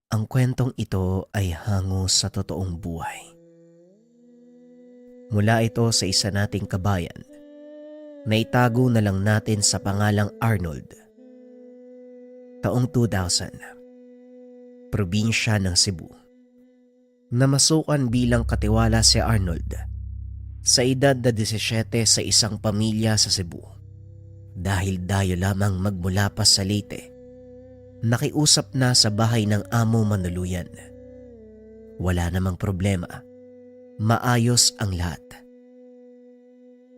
Ang kwentong ito ay hango sa totoong buhay. Mula ito sa isa nating kabayan na itago na lang natin sa pangalang Arnold. Taong 2000, probinsya ng Cebu. Namasukan bilang katiwala si Arnold sa edad na 17 sa isang pamilya sa Cebu. Dahil dayo lamang magmula pa sa Leyte, nakiusap na sa bahay ng amo manuluyan. Wala namang problema. Maayos ang lahat.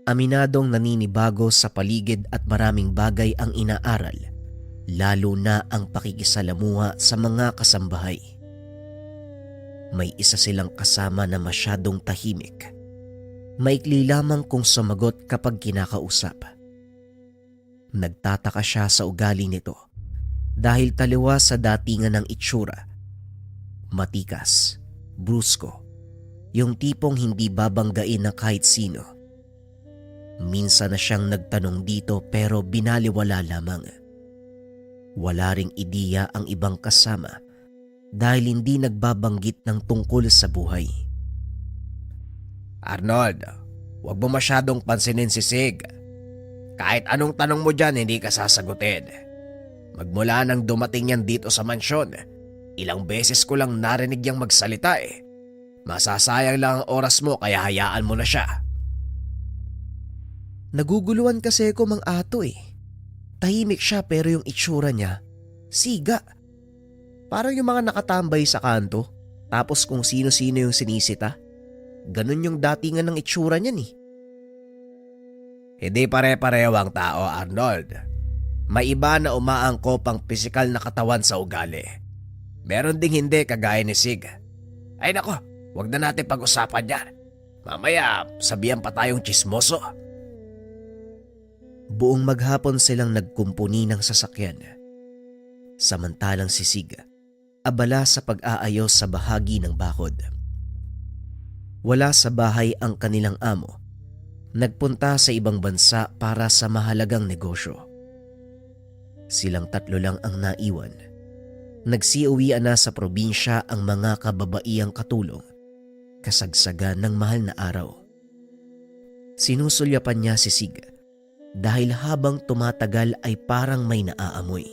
Aminadong naninibago sa paligid at maraming bagay ang inaaral, lalo na ang pakikisalamuha sa mga kasambahay. May isa silang kasama na masyadong tahimik. Maikli lamang kung sumagot kapag kinakausap. Nagtataka siya sa ugali nito dahil taliwas sa datingan ng itsura. Matikas, brusko, yung tipong hindi babanggain ng kahit sino. Minsan na siyang nagtanong dito pero binaliwala lamang. Wala ring ideya ang ibang kasama dahil hindi nagbabanggit ng tungkol sa buhay. Arnold, huwag mo masyadong pansinin si Sig. Kahit anong tanong mo dyan, hindi ka sasagutin. Magmula nang dumating yan dito sa mansyon, ilang beses ko lang narinig niyang magsalita eh. Masasayang lang ang oras mo kaya hayaan mo na siya. Naguguluhan kasi ako mang ato eh. Tahimik siya pero yung itsura niya, siga. Parang yung mga nakatambay sa kanto tapos kung sino-sino yung sinisita. Ganun yung datingan ng itsura niyan eh. Hindi pare-pareho ang tao, Arnold. May iba na umaangkop ang pisikal na katawan sa ugali. Meron ding hindi kagaya ni Sig. Ay nako, wag na natin pag-usapan yan. Mamaya sabihan pa tayong tsismoso. Buong maghapon silang nagkumpuni ng sasakyan. Samantalang si Sig, abala sa pag-aayos sa bahagi ng bakod. Wala sa bahay ang kanilang amo. Nagpunta sa ibang bansa para sa mahalagang negosyo. Silang tatlo lang ang naiwan. Nagsiuwian na sa probinsya ang mga kababaihang katulong, kasagsagan ng mahal na araw. Sinusulyapan niya si Sig dahil habang tumatagal ay parang may naaamoy.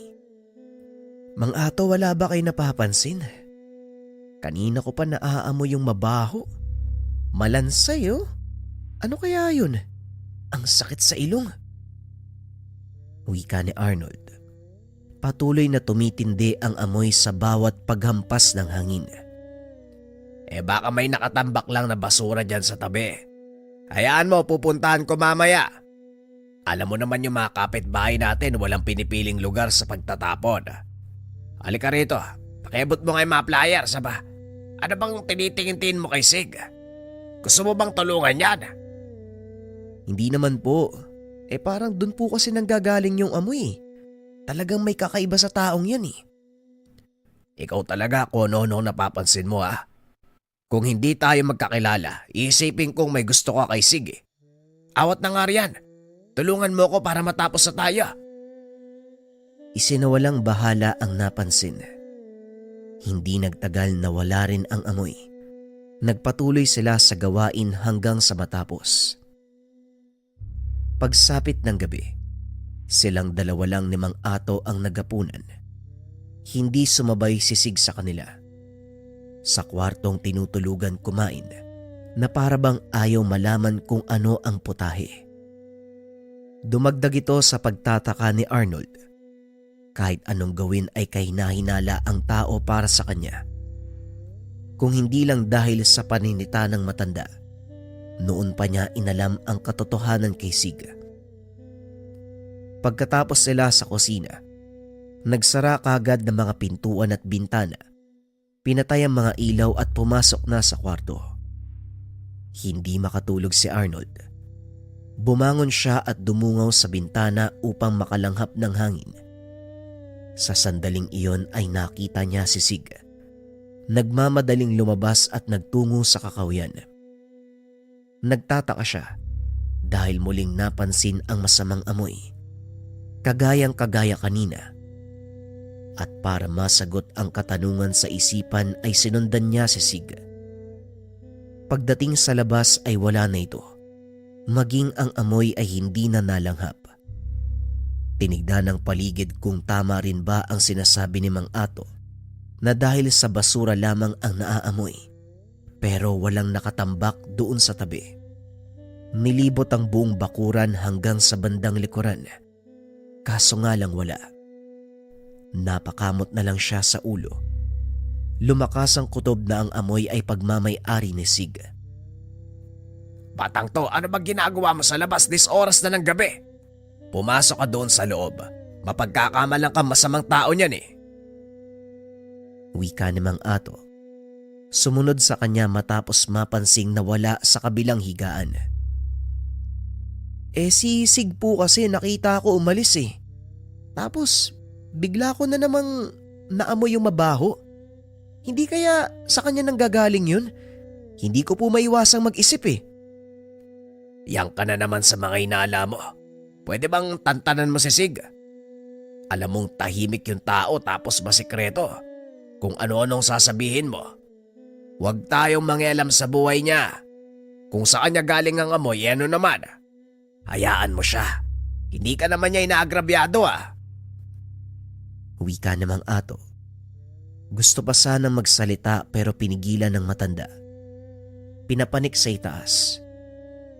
Mang Ato, wala ba kayo napapansin? Kanina ko pa naaamoy yung mabaho. Malansay oh. Ano kaya yun? Ang sakit sa ilong. Wika ni Arnold. Patuloy na tumitindi ang amoy sa bawat paghampas ng hangin. Baka may nakatambak lang na basura dyan sa tabi. Hayaan mo, pupuntahan ko mamaya. Alam mo naman yung mga kapitbahay natin walang pinipiling lugar sa pagtatapon. Halika rito, pakiabot mo nga yung mga flyers, ba? Ano bang tinitingin mo kay Sig? Gusto mo bang tulungan yan? Hindi naman po. Parang dun po kasi nanggagaling yung amoy. Talagang may kakaiba sa taong yan eh. Ikaw talaga kung ano napapansin mo ha. Kung hindi tayo magkakilala, iisipin kong may gusto ka kay Sig eh. Awat na nga riyan. Tulungan mo ko para matapos na tayo. Isinawalang bahala ang napansin. Hindi nagtagal na wala rin ang amoy. Nagpatuloy sila sa gawain hanggang sa matapos. Pagsapit ng gabi, silang dalawa lang ni Mang Ato ang nagapunan. Hindi sumabay si Sig sa kanila. Sa kwartong tinutulugan kumain na parabang ayaw malaman kung ano ang putahe. Dumagdag ito sa pagtataka ni Arnold. Kahit anong gawin ay kahinahinala ang tao para sa kanya. Kung hindi lang dahil sa paninita ng matanda, noon pa niya inalam ang katotohanan kay Sig. Pagkatapos sila sa kusina, nagsara kagad ng mga pintuan at bintana, pinatay ang mga ilaw at pumasok na sa kwarto. Hindi makatulog si Arnold. Bumangon siya at dumungaw sa bintana upang makalanghap ng hangin. Sa sandaling iyon ay nakita niya si Sig. Nagmamadaling lumabas at nagtungo sa kakawian. Nagtataka siya dahil muling napansin ang masamang amoy. Kagayang-kagaya kanina. At para masagot ang katanungan sa isipan ay sinundan niya si Sig. Pagdating sa labas ay wala na ito. Maging ang amoy ay hindi na nalanghap. Tinignan ng paligid kung tama rin ba ang sinasabi ni Mang Ato na dahil sa basura lamang ang naaamoy. Pero walang nakatambak doon sa tabi. Nilibot ang buong bakuran hanggang sa bandang likuran. Kaso nga lang wala. Napakamot na lang siya sa ulo. Lumakas ang kutob na ang amoy ay pagmamay-ari ni Sig. Batang to, ano ba ginagawa mo sa labas this oras na ng gabi? Pumasok ka doon sa loob. Mapagkakamalang ka, masamang tao niyan eh. Wika ni Mang Ato. Sumunod sa kanya matapos mapansing nawala sa kabilang higaan. Si Sig po kasi nakita ko umalis eh. Tapos bigla ko na namang naamoy yung mabaho. Hindi kaya sa kanya nanggagaling yun? Hindi ko po maiwasang mag-isip eh. Yang ka na naman sa mga inala mo. Pwede bang tantanan mo si Sig? Alam mong tahimik yung tao tapos masikreto. Kung ano-anong sasabihin mo. Huwag tayong mangialam sa buhay niya. Kung sa kanya galing ang amoy, ano naman? Hayaan mo siya. Hindi ka naman niya inaagrabyado ah. Wika ni Mang Ato. Gusto pa sanang magsalita pero pinigilan ng matanda. Pinapanik sa itaas.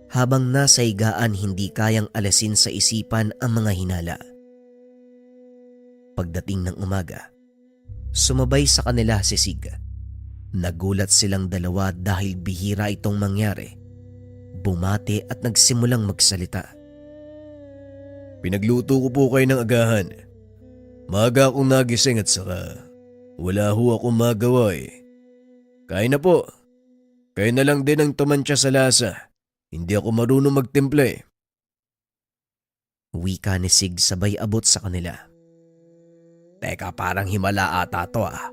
Habang nasa higaan hindi kayang alasin sa isipan ang mga hinala. Pagdating ng umaga, sumabay sa kanila si Sig. Nagulat silang dalawa dahil bihira itong mangyari. Bumati at nagsimulang magsalita. Pinagluto ko po kayo ng agahan. Maaga akong nagising at saka wala ho akong magawa eh. Kain na po. Kayo na lang din ang tumantya sa lasa. Hindi ako marunong magtimpla eh. Wika ni Sig sabay abot sa kanila. Teka, parang himala ata to ah.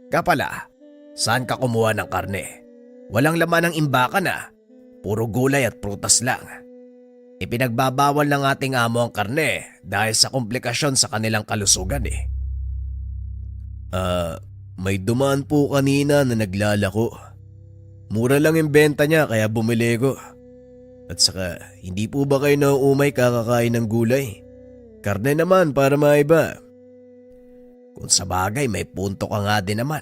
Kapala, saan ka kumuha ng karne? Walang laman ng imbakan ah. Puro gulay at prutas lang. Ipinagbabawal ng ating amo ang karne dahil sa komplikasyon sa kanilang kalusugan eh. May dumaan po kanina na naglalako. Mura lang yung benta niya kaya bumili ko. At saka, hindi po ba kayo nauumay kakakain ng gulay? Karne naman para maiba. Kung sa bagay may punto ka nga din naman.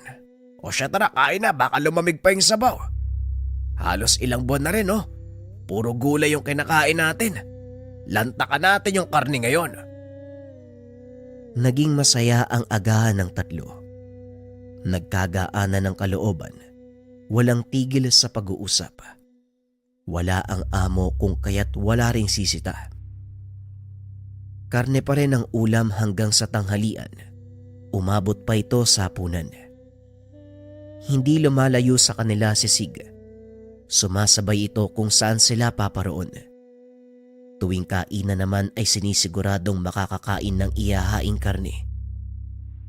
O siya, tara, kain na, baka lumamig pa yung sabaw. Halos ilang buwan na rin oh. Puro gulay yung kinakain natin. Lantakan natin yung karne ngayon. Naging masaya ang agahan ng tatlo. Nagkagaanan ng kalooban. Walang tigil sa pag-uusap. Wala ang amo kung kaya't wala ring sisita. Karne pa rin ang ulam hanggang sa tanghalian. Umabot pa ito sa hapunan. Hindi lumalayo sa kanila si Sig. Sumasabay ito kung saan sila paparoon. Tuwing kainan naman ay sinisiguradong makakakain ng ihahaing karne.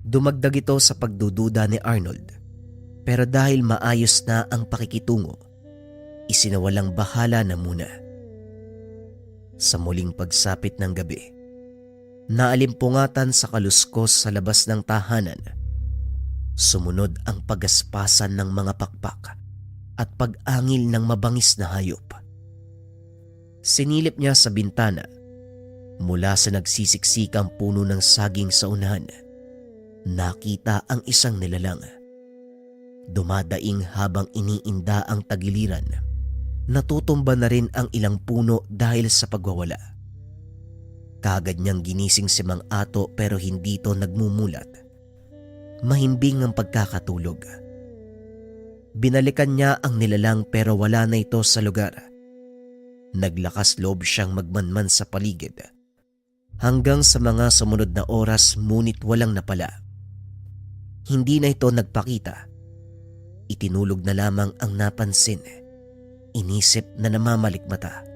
Dumagdag ito sa pagdududa ni Arnold. Pero dahil maayos na ang pakikitungo, isinawalang bahala na muna. Sa muling pagsapit ng gabi, naalimpungatan sa kaluskos sa labas ng tahanan. Sumunod ang pagaspasan ng mga pakpak at pag-angil ng mabangis na hayop. Sinilip niya sa bintana. Mula sa nagsisiksikang puno ng saging sa unahan, nakita ang isang nilalang. Dumadaing habang iniinda ang tagiliran. Natutumba na rin ang ilang puno dahil sa pagwawala. Kagad niyang ginising si Mang Ato pero hindi ito nagmumulat. Mahimbing ang pagkakatulog. Binalikan niya ang nilalang pero wala na ito sa lugar. Naglakas loob siyang magmanman sa paligid. Hanggang sa mga sumunod na oras ngunit walang napala. Hindi na ito nagpakita. Itinulog na lamang ang napansin. Inisip na namamalikmata.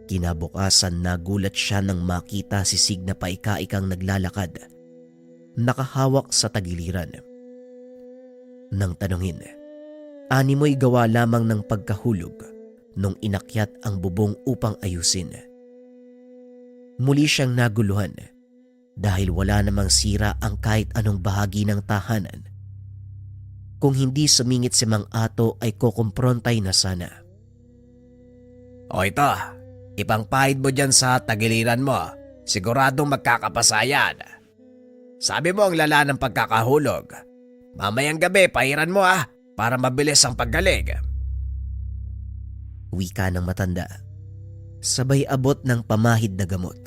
Kinabukasan nagulat siya nang makita si Sig na paika-ikang naglalakad. Nakahawak sa tagiliran. Nang tanungin, animoy gawa lamang ng pagkahulog nung inakyat ang bubong upang ayusin. Muli siyang naguluhan. dahil wala namang sira ang kahit anong bahagi ng tahanan. Kung hindi sumingit si Mang Ato ay kukumprontay na sana. O ito, ipangpahid mo dyan sa tagiliran mo. Siguradong magkakapasayan. Sabi mo ang lala ng pagkakahulog. Mamayang gabi, pahiran mo para mabilis ang paggaling. Wika ng matanda. Sabay abot ng pamahid na gamot.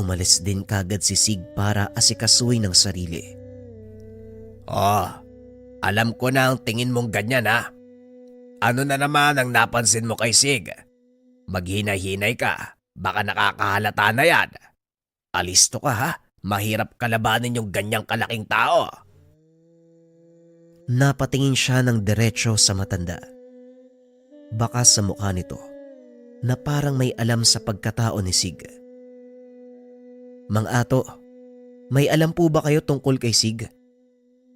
Umalis din kagad si Sig para asikasuhin ng sarili. Alam ko na ang tingin mong ganyan Ano na naman ang napansin mo kay Sig? Maghinay-hinay ka, baka nakakahalata na yan. Alisto ka mahirap kalabanin yung ganyang kalaking tao. Napatingin siya ng diretso sa matanda. Baka sa mukha nito na parang may alam sa pagkatao ni Sig. Mang Ato, may alam po ba kayo tungkol kay Sig?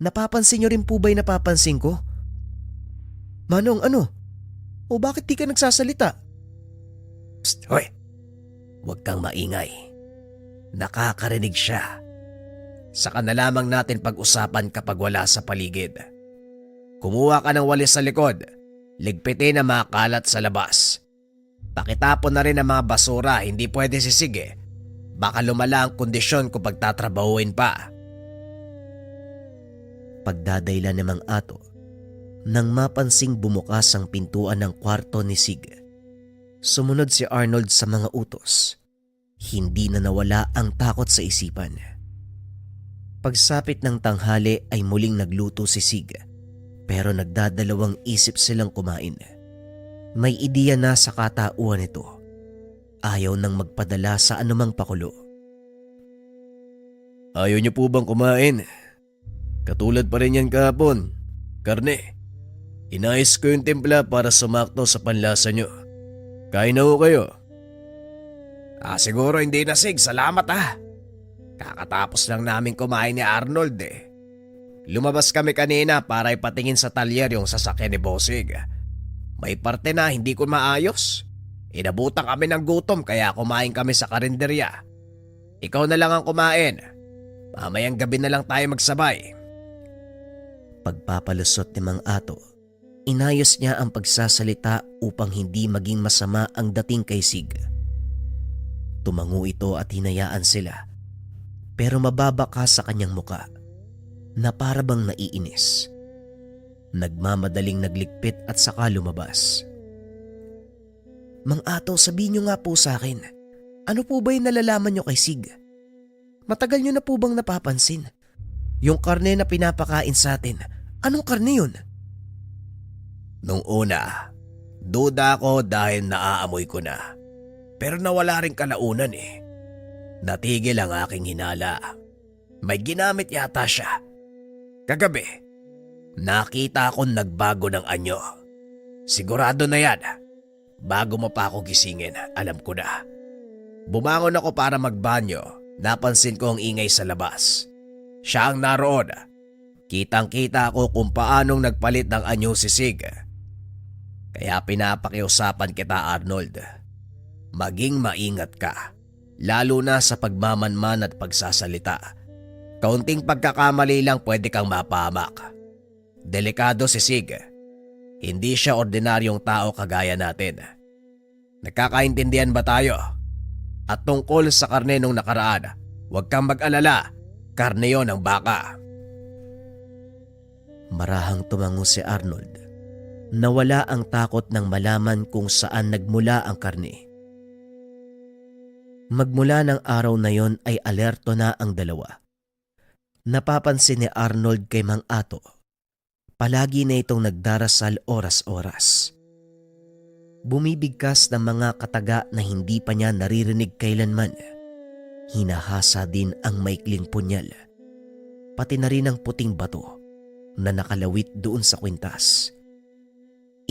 Napapansin niyo rin po ba'y napapansin ko? Manong, ano? O bakit di ka nagsasalita? Psst, hoy! Huwag kang maingay. Nakakarinig siya. Saka na lamang natin pag-usapan kapag wala sa paligid. Kumuha ka ng walis sa likod. Ligpitin ang mga kalat sa labas. Pakitapon na rin ang mga basura, hindi pwede sisig. Baka lumala ang kondisyon kung pagtatrabahuin pa. Pagdadaylan ni Mang Ato, nang mapansing bumukas ang pintuan ng kwarto ni Sig. Sumunod si Arnold sa mga utos. Hindi na nawala ang takot sa isipan. Pagsapit ng tanghali ay muling nagluto si Sig, pero nagdadalawang isip silang kumain. May ideya na sa katauhan nito. Ayaw nang magpadala sa anumang pakulo. Ayaw niyo po bang kumain? Katulad pa rin yan kahapon. Karne. Inayos ko yung timpla para sumakto sa panlasa nyo. Kain na ho kayo. Siguro hindi na Sig. Salamat Kakatapos lang namin kumain ni Arnold Lumabas kami kanina para ipatingin sa talyer yung sasakyan ni Bossig. May parte na hindi ko maayos. Inabutan kami ng gutom kaya kumain kami sa karinderya. Ikaw na lang ang kumain. Mamayang gabi na lang tayo magsabay. Pagpapalusot ni Mang Ato, inayos niya ang pagsasalita upang hindi maging masama ang dating kay Sig. Tumango ito at hinayaan sila, pero mababa ka sa kanyang muka na para bang naiinis. Nagmamadaling nagligpit at saka lumabas. Mang Ato, sabihin niyo nga po sa akin, ano po ba yung nalalaman niyo kay Sig? Matagal niyo na po bang napapansin? Yung karne na pinapakain sa atin, anong karne yun? Nung una, duda ko dahil naaamoy ko na. Pero nawala rin kalaunan Natigil ang aking hinala. May ginamit yata siya. Kagabi, nakita akong nagbago ng anyo. Sigurado na yan. Bago mo pa ako gisingin, alam ko na. Bumangon ako para magbanyo. Napansin ko ang ingay sa labas. Siya ang naroon. Kitang-kita ko kung paanong nagpalit ng anyo si Sig. Kaya pinapakiusapan kita, Arnold. Maging maingat ka. Lalo na sa pagmamanman at pagsasalita. Kaunting pagkakamali lang pwede kang mapahamak. Delikado si Sig. Hindi siya ordinaryong tao kagaya natin. Nagkakaintindihan ba tayo? At tungkol sa karne nung nakaraan, huwag kang mag-alala. Karne yon ng baka. Marahang tumango si Arnold. Nawala ang takot nang malaman kung saan nagmula ang karne. Magmula ng araw na yon ay alerto na ang dalawa. Napapansin ni Arnold kay Mang Ato. Palagi na itong nagdarasal oras-oras. Bumibigkas ng mga kataga na hindi pa niya naririnig kailanman. Hinahasa din ang maikling punyal. Pati na rin ang puting bato na nakalawit doon sa kwintas.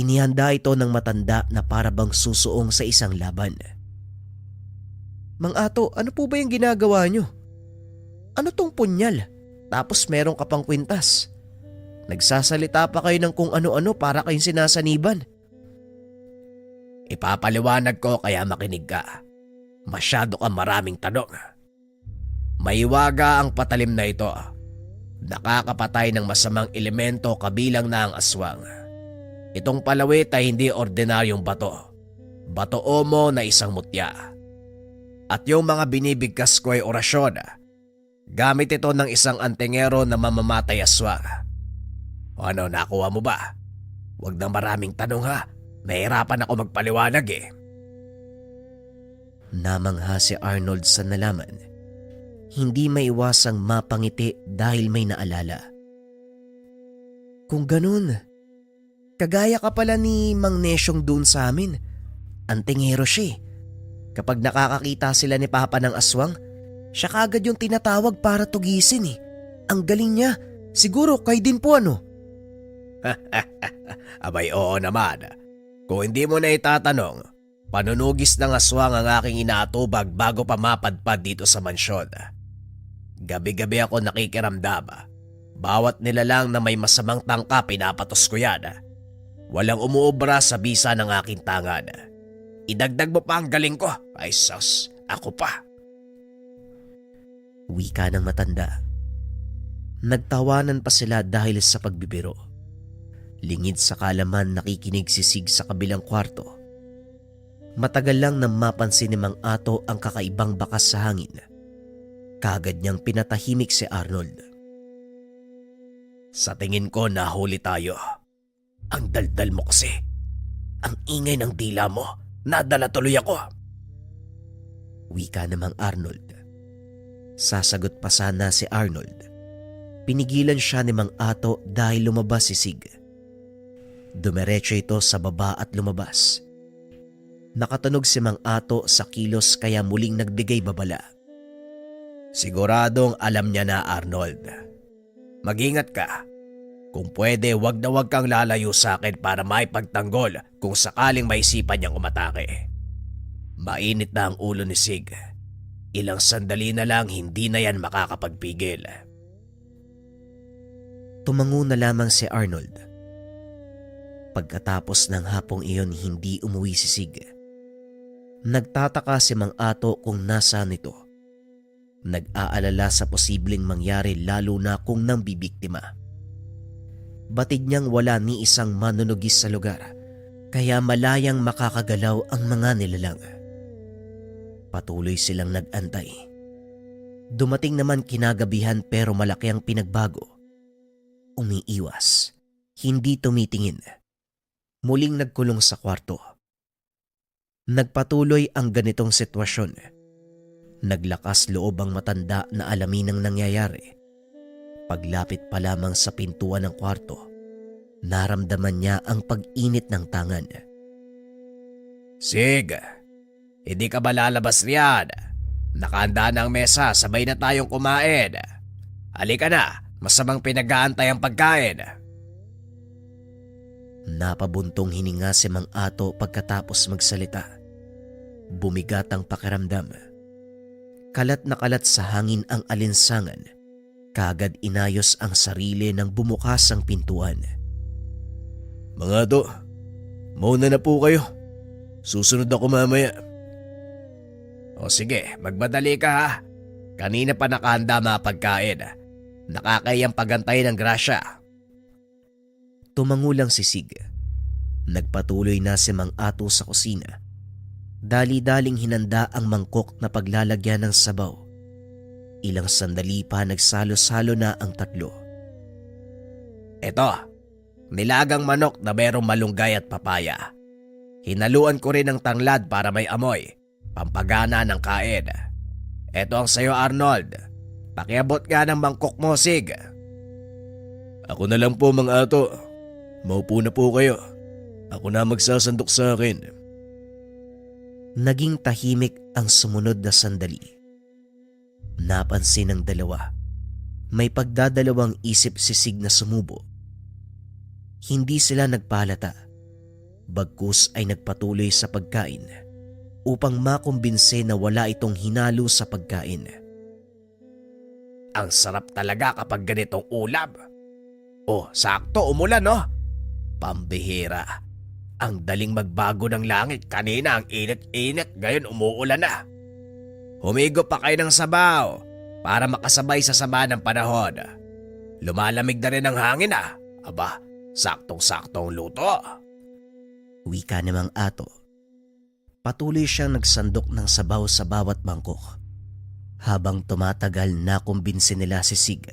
Inihanda ito ng matanda na para bang susuong sa isang laban. Mang Ato, ano po ba yung ginagawa nyo? Ano tong punyal? Tapos meron ka pang kwintas. Nagsasalita pa kayo ng kung ano-ano para kayong sinasaniban. Ipapaliwanag ko kaya makinig ka. Masyado ka maraming tanong. Maiwaga ang patalim na ito. Nakakapatay ng masamang elemento kabilang na ang aswang. Itong palawit ay hindi ordinaryong bato. Bato omo na isang mutya. At yung mga binibigkas ko ay orasyon. Gamit ito ng isang antingero na mamamatay aswang. Ano, nakuha mo ba? Huwag na maraming tanong ha. Nahirapan ako magpaliwanag eh. Namangha si Arnold sa nalaman. Hindi maiwasang mapangiti dahil may naalala. Kung ganun, kagaya ka pala ni Mang Nesyong dun sa amin. Antingero siya. Kapag nakakakita sila ni Papa ng aswang, siya kagad yung tinatawag para tugisin eh. Ang galing niya. Siguro kayo din po ano? Abay oo naman. Kung hindi mo na itatanong, panunugis ng aswang ang aking inaatubag bago pa mapadpad dito sa mansyon. Gabi-gabi ako nakikiramdam. Bawat nilalang na may masamang tangka pinapatos ko yan. Walang umuobra sa bisa ng aking tangan. Idagdag mo pa ang galing ko. Ay sus, ako pa. Wika ng matanda. Nagtawanan pa sila dahil sa pagbibiro. Lingid sa kalaman nakikinig si Sig sa kabilang kwarto. Matagal lang nang mapansin ni Mang Ato ang kakaibang bakas sa hangin. Kagad niyang pinatahimik si Arnold. Sa tingin ko nahuli tayo. Ang daldal mo kasi. Ang ingay ng dila mo. Nadala tuloy ako. Wika namang Arnold. Sasagot pa sana si Arnold. Pinigilan siya ni Mang Ato dahil lumabas si Sig. Dumiretso ito sa baba at lumabas. Nakatunog si Mang Ato sa kilos kaya muling nagbigay babala. Siguradong alam niya na, Arnold. Mag-ingat ka. Kung pwede, wag na wag kang lalayo sa akin para maipagtanggol kung sakaling maisipan niyang umatake. Mainit na ang ulo ni Sig. Ilang sandali na lang hindi na yan makakapagpigil. Tumango na lamang si Arnold. Pagkatapos ng hapong iyon hindi umuwi si Sig. Nagtataka si Mang Ato kung nasaan ito. Nag-aalala sa posibleng mangyari lalo na kung nang bibiktima. Batid niyang wala ni isang manunugis sa lugar kaya malayang makakagalaw ang mga nilalang. Patuloy silang nag-antay. Dumating naman kinagabihan pero malaki ang pinagbago. Umiiwas, hindi tumitingin. Muling nagkulong sa kwarto. Nagpatuloy ang ganitong sitwasyon. Naglakas loob ang matanda na alamin ang nangyayari. Paglapit pa lamang sa pintuan ng kwarto, naramdaman niya ang pag-init ng tangan. Sig, hindi ka ba lalabas riyan? Nakahanda na ang mesa, sabay na tayong kumain. Halika na, masamang pinag-aantay ang pagkain. Napabuntong hininga si Mang Ato pagkatapos magsalita. Bumigat ang pakiramdam. Kalat na kalat sa hangin ang alinsangan. Kagad inayos ang sarili nang bumukas ang pintuan. Mga Ato, mauna na po kayo. Susunod ako mamaya. O sige, magmadali ka ha. Kanina pa nakahanda mga pagkain. Nakakayang pagantay ng grasya. Tumango lang si Sig. Nagpatuloy na si Mang Ato sa kusina. Dali-daling hinanda ang mangkok na paglalagyan ng sabaw. Ilang sandali pa nagsalo-salo na ang tatlo. Ito, nilagang manok na merong malunggay at papaya. Hinaluan ko rin ng tanglad para may amoy, pampagana ng kain. Ito ang sayo, Arnold. Pakiabot nga ng mangkok mo, Sig. Ako na lang po, Mang Ato. Maupo na po kayo. Ako na magsasandok sa akin. Naging tahimik ang sumunod na sandali. Napansin ng dalawa. May pagdadalawang isip si Sig na sumubo. Hindi sila nagpalata. Bagkus ay nagpatuloy sa pagkain upang makumbinse na wala itong hinalo sa pagkain. Ang sarap talaga kapag ganitong ulam. Oh, sakto umulan no? Pambihira. Ang daling magbago ng langit. Kanina ang init-init, ngayon umuulan na. Humigo pa kayo ng sabaw. para makasabay sa sama ng panahon. Lumalamig na rin ang hangin ah. Aba, saktong-saktong luto. Wika ni Mang Ato. Patuloy siyang nagsandok ng sabaw sa bawat mangkok. Habang tumatagal na kumbinsi nila si Sig.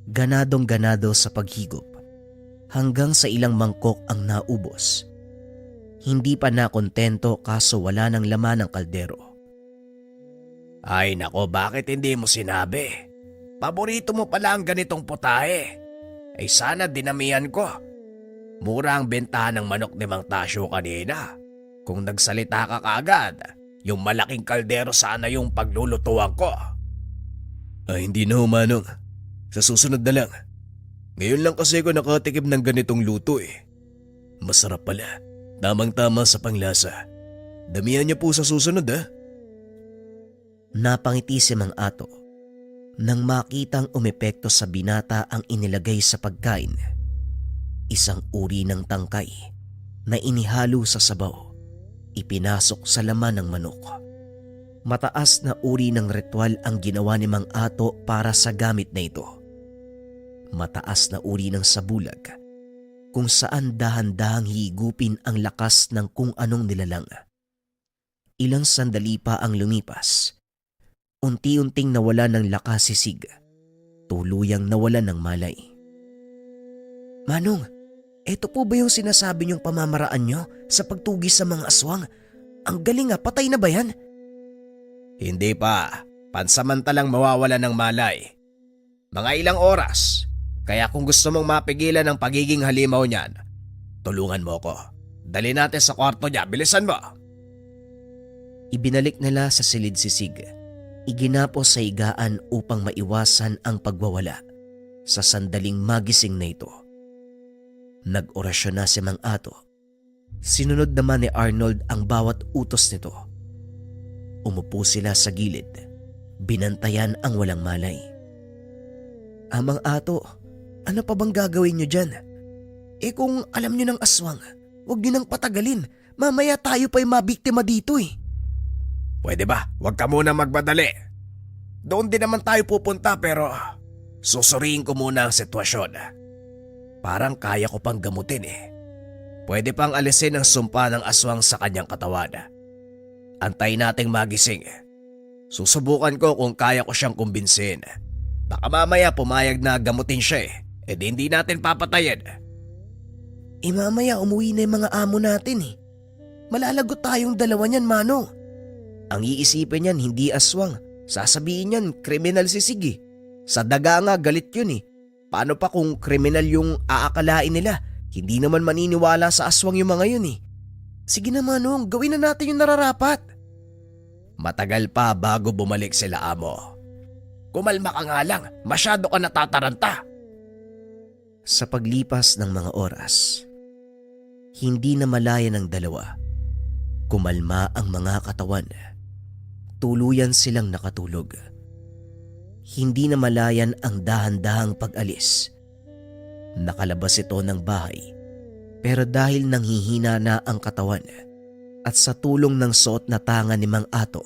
Ganadong-ganado sa paghigop. Hanggang sa ilang mangkok ang naubos. Hindi pa nakontento kaso wala ng laman ng kaldero. Ay nako, bakit hindi mo sinabi? Paborito mo pala ang ganitong putahe. Ay sana dinamihan ko. Mura ang bentahan ng manok ni Mang Tasyo kanina. Kung nagsalita ka kaagad, yung malaking kaldero sana yung paglulutuan ko. Ay hindi na Manong. Sa susunod na lang. Ngayon lang kasi ako nakatikim ng ganitong luto eh. Masarap pala. Tamang-tama sa panglasa. Damihan niyo po sa susunod ha. Napangiti si Mang Ato nang makitang umepekto sa binata ang inilagay sa pagkain. Isang uri ng tangkay na inihalo sa sabaw, ipinasok sa laman ng manok. Mataas na uri ng ritual ang ginawa ni Mang Ato para sa gamit na ito. Mataas na uri ng sabulag kung saan dahan-dahang higupin ang lakas ng kung anong nilalang. Ilang sandali pa ang lumipas. Unti-unting nawala ng lakas si Sig. Tuluyang nawala ng malay. Manong, eto po ba yung sinasabi niyong pamamaraan niyo sa pagtugis sa mga aswang? Ang galing nga, patay na ba yan? Hindi pa. Pansamantalang mawawala ng malay. Mga ilang oras. Kaya kung gusto mong mapigilan ang pagiging halimaw niyan, tulungan mo ko. Dali natin sa kwarto niya, bilisan mo. Ibinalik nila sa silid si Sig. Iginapos sa higaan upang maiwasan ang pagwawala sa sandaling magising na ito. Nag-orasyon na si Mang Ato. Sinunod naman ni Arnold ang bawat utos nito. Umupo sila sa gilid. Binantayan ang walang malay. Mang Ato, ano pa bang gagawin niyo dyan? Kung alam niyo ng aswang, huwag niyo nang patagalin. Mamaya tayo pa'y mabiktima dito eh. Pwede ba? Huwag ka muna magmadali. Doon din naman tayo pupunta pero susuriin ko muna ang sitwasyon. Parang kaya ko pang gamutin eh. Pwede pang alisin ang sumpa ng aswang sa kanyang katawan. Antayin nating magising. Susubukan ko kung kaya ko siyang kumbinsin. Baka mamaya pumayag na gamutin siya eh. Di hindi natin papatayin. Mamaya umuwi na yung mga amo natin eh. Malalagot tayong dalawa niyan, Manong. Ang iisipin niyan hindi aswang. Sasabihin niyan kriminal si Sig. Sa daga nga galit yun eh. Paano pa kung kriminal yung aakalain nila? Hindi naman maniniwala sa aswang yung mga yun eh. Sige na Manong, gawin na natin yung nararapat. Matagal pa bago bumalik sila amo. Kumalma ka nga lang, masyado ka natataranta. Sa paglipas ng mga oras, hindi na malaya ng dalawa. Kumalma ang mga katawan. Tuluyan silang nakatulog. Hindi na malayan ang dahan-dahang pag-alis. Nakalabas ito ng bahay, pero dahil nanghihina na ang katawan at sa tulong ng suot na tanga ni Mang Ato,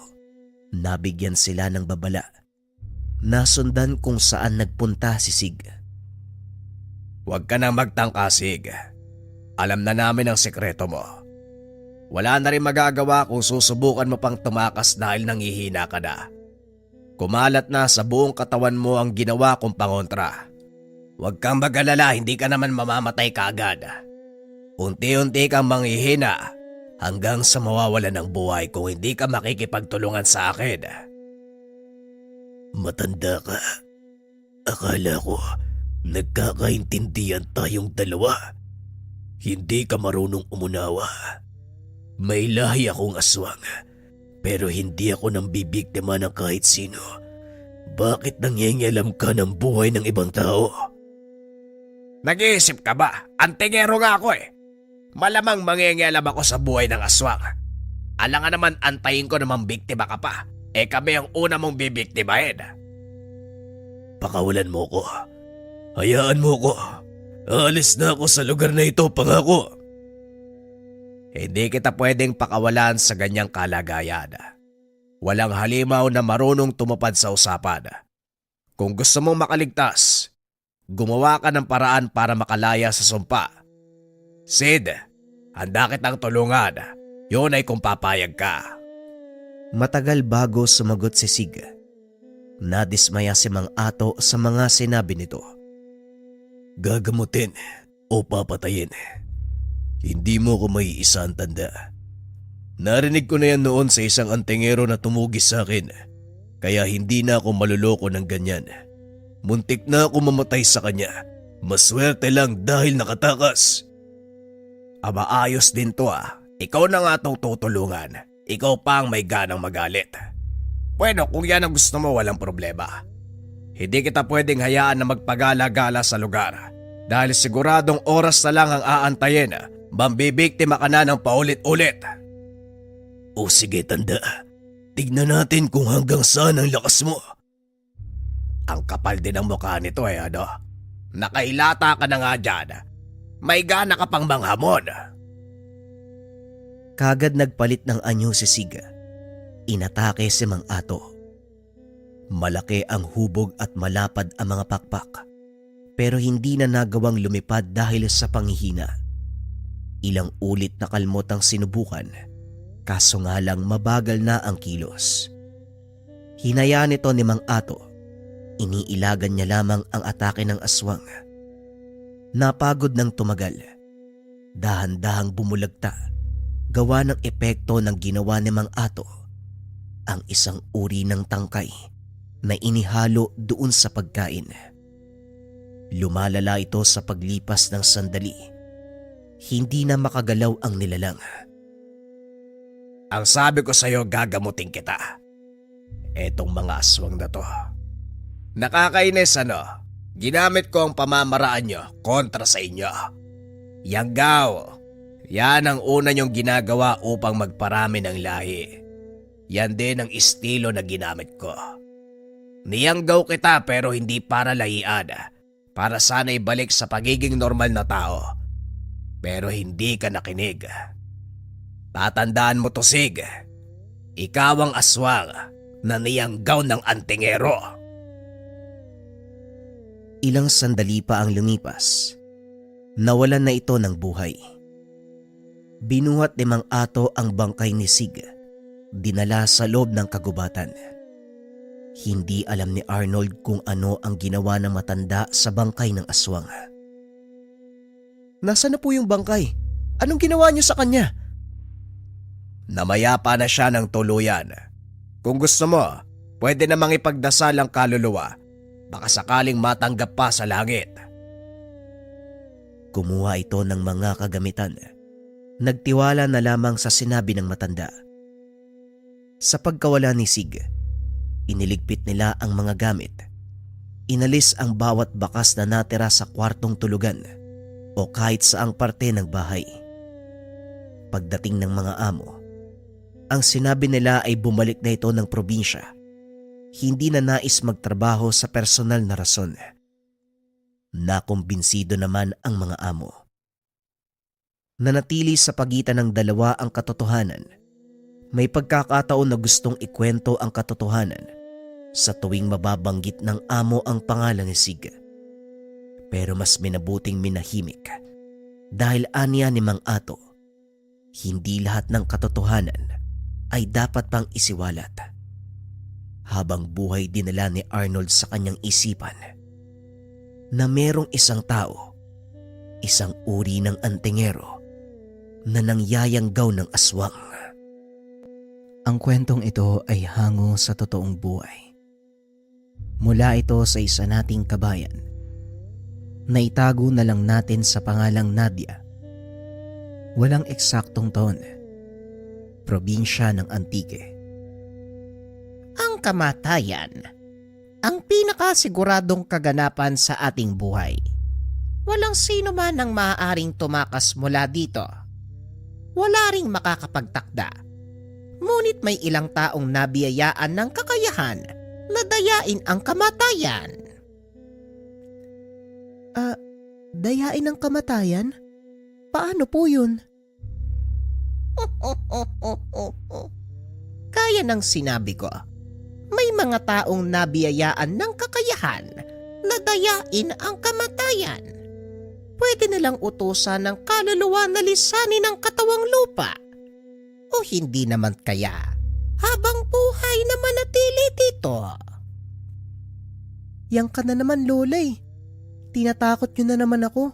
nabigyan sila ng babala. Nasundan kung saan nagpunta si Sig. Huwag ka nang magtangka, Sig. Alam na namin ang sekreto mo. Wala na rin magagawa kung susubukan mo pang tumakas dahil nanghihina ka na. Kumalat na sa buong katawan mo ang ginawa kong pangontra. Huwag kang mag-alala, hindi ka naman mamamatay kaagad. Unti-unti kang manghihina hanggang sa mawawala ng buhay kung hindi ka makikipagtulungan sa akin. Matanda ka. Akala ko nagkakaintindihan tayong dalawa. Hindi ka marunong umunawa. May lahi akong aswang, pero hindi ako nang bibiktima ng kahit sino. Bakit nangingialam ka ng buhay ng ibang tao? Nag-iisip ka ba? Antingero nga ako eh. Malamang mangingialam ako sa buhay ng aswang. Alangan naman antayin ko namang biktima ka pa. Kami ang una mong bibiktimahin. Pakawalan mo ko. Hayaan mo ko. Aalis na ako sa lugar na ito, pangako. Hindi kita pwedeng pakawalan sa ganyang kalagayan. Walang halimaw na marunong tumupad sa usapan. Kung gusto mong makaligtas, gumawa ka ng paraan para makalaya sa sumpa. Sid, handa kitang tulungan. Yun ay kung papayag ka. Matagal bago sumagot si Sig. Nadismaya si Mang Ato sa mga sinabi nito. Gagamutin o papatayin. Hindi mo ko maiisa ang tanda. Narinig ko na yan noon sa isang antingero na tumugis sa akin. Kaya hindi na ako maluloko ng ganyan. Muntik na ako mamatay sa kanya. Maswerte lang dahil nakatakas. Aba, ayos din to ah. Ikaw na nga tong tutulungan. Ikaw pa ang may ganang magalit. Bueno, kung yan ang gusto mo, walang problema. Hindi kita pwedeng hayaan na magpagala-gala sa lugar. Dahil siguradong oras na lang ang aantayin. Mambibiktima ka na ng paulit-ulit. O sige, tanda. Tignan natin kung hanggang saan ang lakas mo. Ang kapal din ang mukha nito eh, ano? Nakailata ka na nga dyan. May gana ka pang manghamon. Kagad nagpalit ng anyo si Sig. Inatake si Mang Ato. Malaki ang hubog at malapad ang mga pakpak. Pero hindi na nagawang lumipad dahil sa panghihina. Ilang ulit na kalmot ang sinubukan. Kaso nga lang mabagal na ang kilos. Hinayaan nito ni Mang Ato. Iniilagan niya lamang ang atake ng aswang. Napagod ng tumagal. Dahan-dahang bumulagta. Gawa ng epekto ng ginawa ni Mang Ato. Ang isang uri ng tangkay na inihalo doon sa pagkain. Lumalala ito sa paglipas ng sandali. Hindi na makagalaw ang nilalang. Ang sabi ko sa'yo, gagamutin kita. Etong mga aswang na to. Nakakainis ano? Ginamit ko ang pamamaraan nyo kontra sa inyo. Yanggaw, yan ang una nyong ginagawa upang magparami ng lahi. Yan din ang estilo na ginamit ko. Niyanggaw kita pero hindi para lahian. Para sana ibalik sa pagiging normal na tao. Pero hindi ka nakinig. Tatandaan mo to, Sig. Ikaw ang aswang na niyanggaw ng antingero. Ilang sandali pa ang lumipas. Nawalan na ito ng buhay. Binuhat ni Mang Ato ang bangkay ni Sig. Dinala sa loob ng kagubatan. Hindi alam ni Arnold kung ano ang ginawa ng matanda sa bangkay ng aswang. Nasaan na po yung bangkay? Anong ginawa niyo sa kanya? Namayapa na siya ng tuluyan. Kung gusto mo, pwede namang ipagdasal ang kaluluwa. Baka sakaling matanggap pa sa langit. Kumuha ito ng mga kagamitan. Nagtiwala na lamang sa sinabi ng matanda. Sa pagkawala ni Sig, iniligpit nila ang mga gamit. Inalis ang bawat bakas na natira sa kwartong tulugan o kahit saang parte ng bahay. Pagdating ng mga amo, ang sinabi nila ay bumalik na ito ng probinsya. Hindi na nais magtrabaho sa personal na rason. Nakumbinsido naman ang mga amo. Nanatili sa pagitan ng dalawa ang katotohanan. May pagkakataon na gustong ikwento ang katotohanan sa tuwing mababanggit ng amo ang pangalan ni Sig. Pero mas minabuting minahimik dahil aniya ni Mang Ato, hindi lahat ng katotohanan ay dapat pang isiwalat. Habang buhay dinala ni Arnold sa kanyang isipan na merong isang tao, isang uri ng antingero na nangyayanggaw ng aswang. Ang kwentong ito ay hango sa totoong buhay. Mula ito sa isa nating kabayan. Naitago na lang natin sa pangalang Nadia. Walang eksaktong taon. Probinsya ng Antique. Ang kamatayan, ang pinakasiguradong kaganapan sa ating buhay. Walang sino man ang maaaring tumakas mula dito. Wala ring makakapagtakda. Ngunit may ilang taong nabiyayaan ng kakayahan na dayain ang kamatayan. Dayain ang kamatayan? Paano po yun? Kaya ng sinabi ko, may mga taong nabiyayaan ng kakayahan na dayain ang kamatayan. Pwede nilang utusan ng kaluluwa na lisanin ang katawang lupa. O hindi naman kaya habang buhay na manatili dito. Yang ka na naman, Lola eh. Tinatakot nyo na naman ako.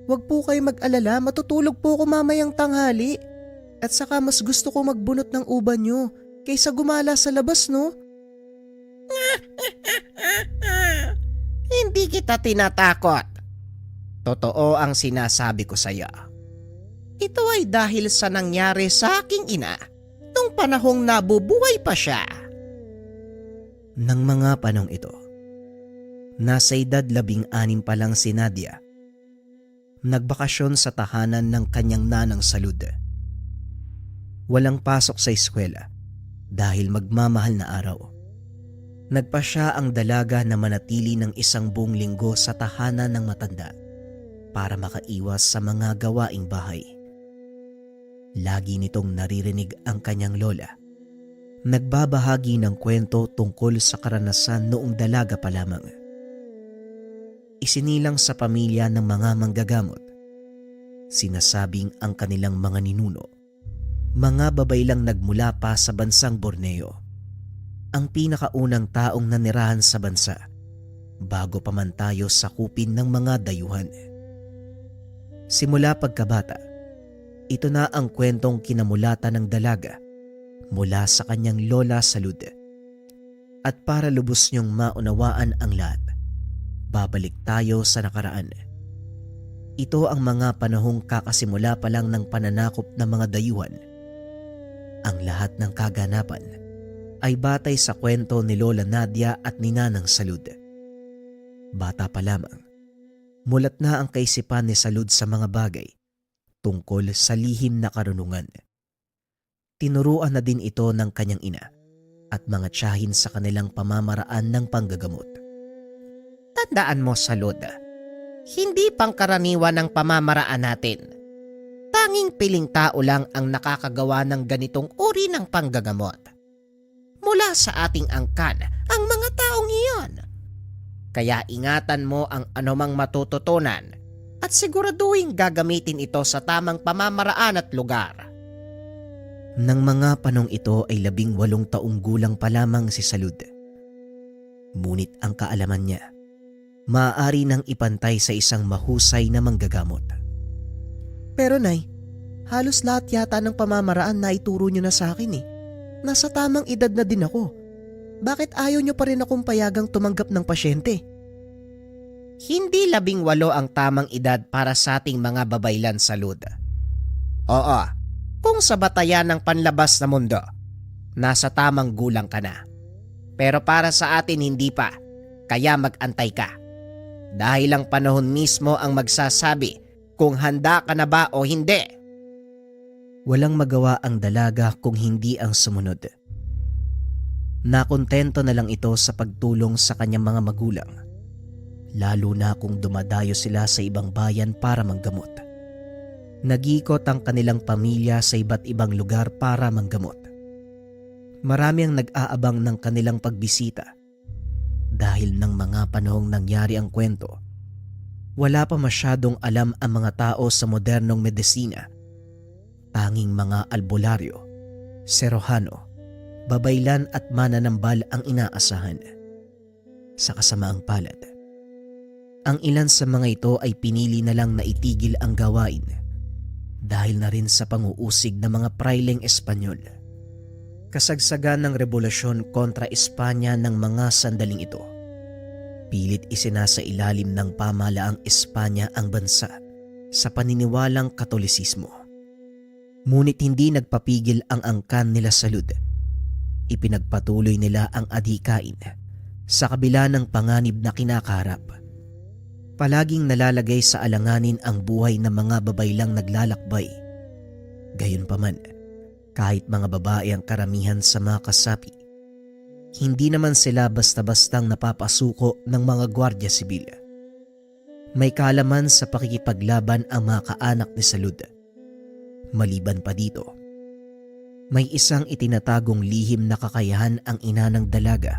Huwag po kayo mag-alala, matutulog po ako mamayang tanghali. At saka mas gusto ko magbunot ng uban nyo kaysa gumala sa labas, no? Hindi kita tinatakot. Totoo ang sinasabi ko sa iyo. Ito ay dahil sa nangyari sa aking ina nung panahong nabubuhay pa siya. Nang mga panong ito, nasa edad 16 pa lang si Nadia. Nagbakasyon sa tahanan ng kanyang nanang salud. Walang pasok sa eskwela dahil magmamahal na araw. Nagpa siya ang dalaga na manatili ng 1 buong linggo sa tahanan ng matanda para makaiwas sa mga gawaing bahay. Lagi nitong naririnig ang kanyang lola. Nagbabahagi ng kwento tungkol sa karanasan noong dalaga pa lamang. Isinilang sa pamilya ng mga manggagamot. Sinasabing ang kanilang mga ninuno, mga babaylang nagmula pa sa bansang Borneo, ang pinakaunang taong nanirahan sa bansa bago pa man tayo sakupin ng mga dayuhan. Simula pagkabata, ito na ang kwentong kinamulatan ng dalaga mula sa kanyang lola salud. At para lubos niyong maunawaan ang lahat, babalik tayo sa nakaraan. Ito ang mga panahong kakasimula pa lang ng pananakop ng mga dayuhan. Ang lahat ng kaganapan ay batay sa kwento ni Lola Nadia at ni Nanang Salud. Bata pa lamang, mulat na ang kaisipan ni Salud sa mga bagay tungkol sa lihim na karunungan. Tinuruan na din ito ng kanyang ina at mga tiyahin sa kanilang pamamaraan ng panggagamot. Tandaan mo, Salud, hindi pangkaraniwan ang pamamaraan natin. Tanging piling tao lang ang nakakagawa ng ganitong uri ng panggagamot. Mula sa ating angkan ang mga taong iyon. Kaya ingatan mo ang anumang matututunan at siguraduhin gagamitin ito sa tamang pamamaraan at lugar. Nang mga panong ito ay 18 taong gulang pa lamang si Salud. Ngunit ang kaalaman niya, maaari nang ipantay sa isang mahusay na manggagamot. Pero Nay, halos lahat yata ng pamamaraan na ituro niyo na sa akin eh. Nasa tamang edad na din ako. Bakit ayaw niyo pa rin akong payagang tumanggap ng pasyente? Hindi 18 ang tamang edad para sa ating mga babaylan, Salud. Oo, kung sa batayan ng panlabas na mundo, nasa tamang gulang ka na. Pero para sa atin hindi pa, kaya mag-antay ka. Dahil ang panahon mismo ang magsasabi kung handa ka na ba o hindi. Walang magawa ang dalaga kung hindi ang sumunod. Nakontento na lang ito sa pagtulong sa kanyang mga magulang, lalo na kung dumadayo sila sa ibang bayan para manggamot. Nag-ikot ang kanilang pamilya sa iba't ibang lugar para manggamot. Marami ang nag-aabang ng kanilang pagbisita. Dahil ng mga panahong nangyari ang kwento, wala pa masyadong alam ang mga tao sa modernong medisina. Tanging mga albularyo, serohano, babaylan at mananambal ang inaasahan. Sa kasamaang palad, ang ilan sa mga ito ay pinili na lang na itigil ang gawain dahil na rin sa panguusig ng mga praileng Espanyol. Kasagsagan ng revolusyon kontra Espanya ng mga sandaling ito, pilit isinasa ilalim ng pamahalaang Espanya ang bansa sa paniniwalang Katolisismo. Ngunit hindi nagpapigil ang angkan nila Salud. Ipinagpatuloy nila ang adhikain sa kabila ng panganib na kinakaharap. Palaging nalalagay sa alanganin ang buhay ng mga babaylang naglalakbay. Gayunpaman, kahit mga babae ang karamihan sa mga kasapi, hindi naman sila basta-bastang napapasuko ng mga gwardya sibil. May kaalaman sa pakikipaglaban ang mga kaanak ni Salud. Maliban pa dito, May isang itinatagong lihim na kakayahan ang ina ng dalaga.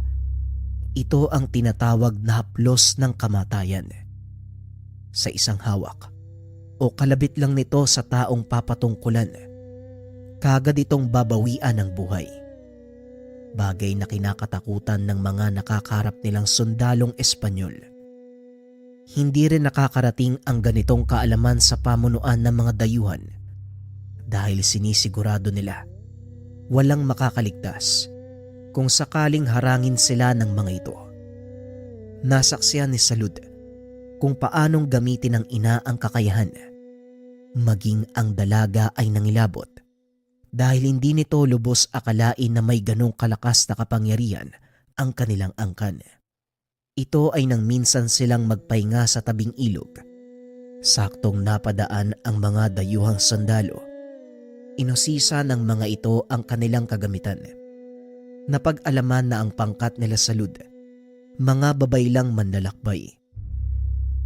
Ito ang tinatawag na haplos ng kamatayan. Sa isang hawak o kalabit lang nito sa taong papatungkulan, kagad itong babawian ng buhay. Bagay na kinakatakutan ng mga nakakarap nilang sundalong Espanyol. Hindi rin nakakarating ang ganitong kaalaman sa pamunuan ng mga dayuhan dahil sinisigurado nila walang makakaligtas kung sakaling harangin sila ng mga ito. Nasaksihan ni Salud kung paanong gamitin ng ina ang kakayahan. Maging ang dalaga ay nangilabot dahil hindi nito lubos akalain na may ganong kalakas na kapangyarihan ang kanilang angkan. Ito ay nang minsan silang magpahinga sa tabing ilog. Saktong napadaan ang mga dayuhang sundalo. Inosisa ng mga ito ang kanilang kagamitan. Napag-alaman na ang pangkat nila Salud, mga babaylang manlalakbay.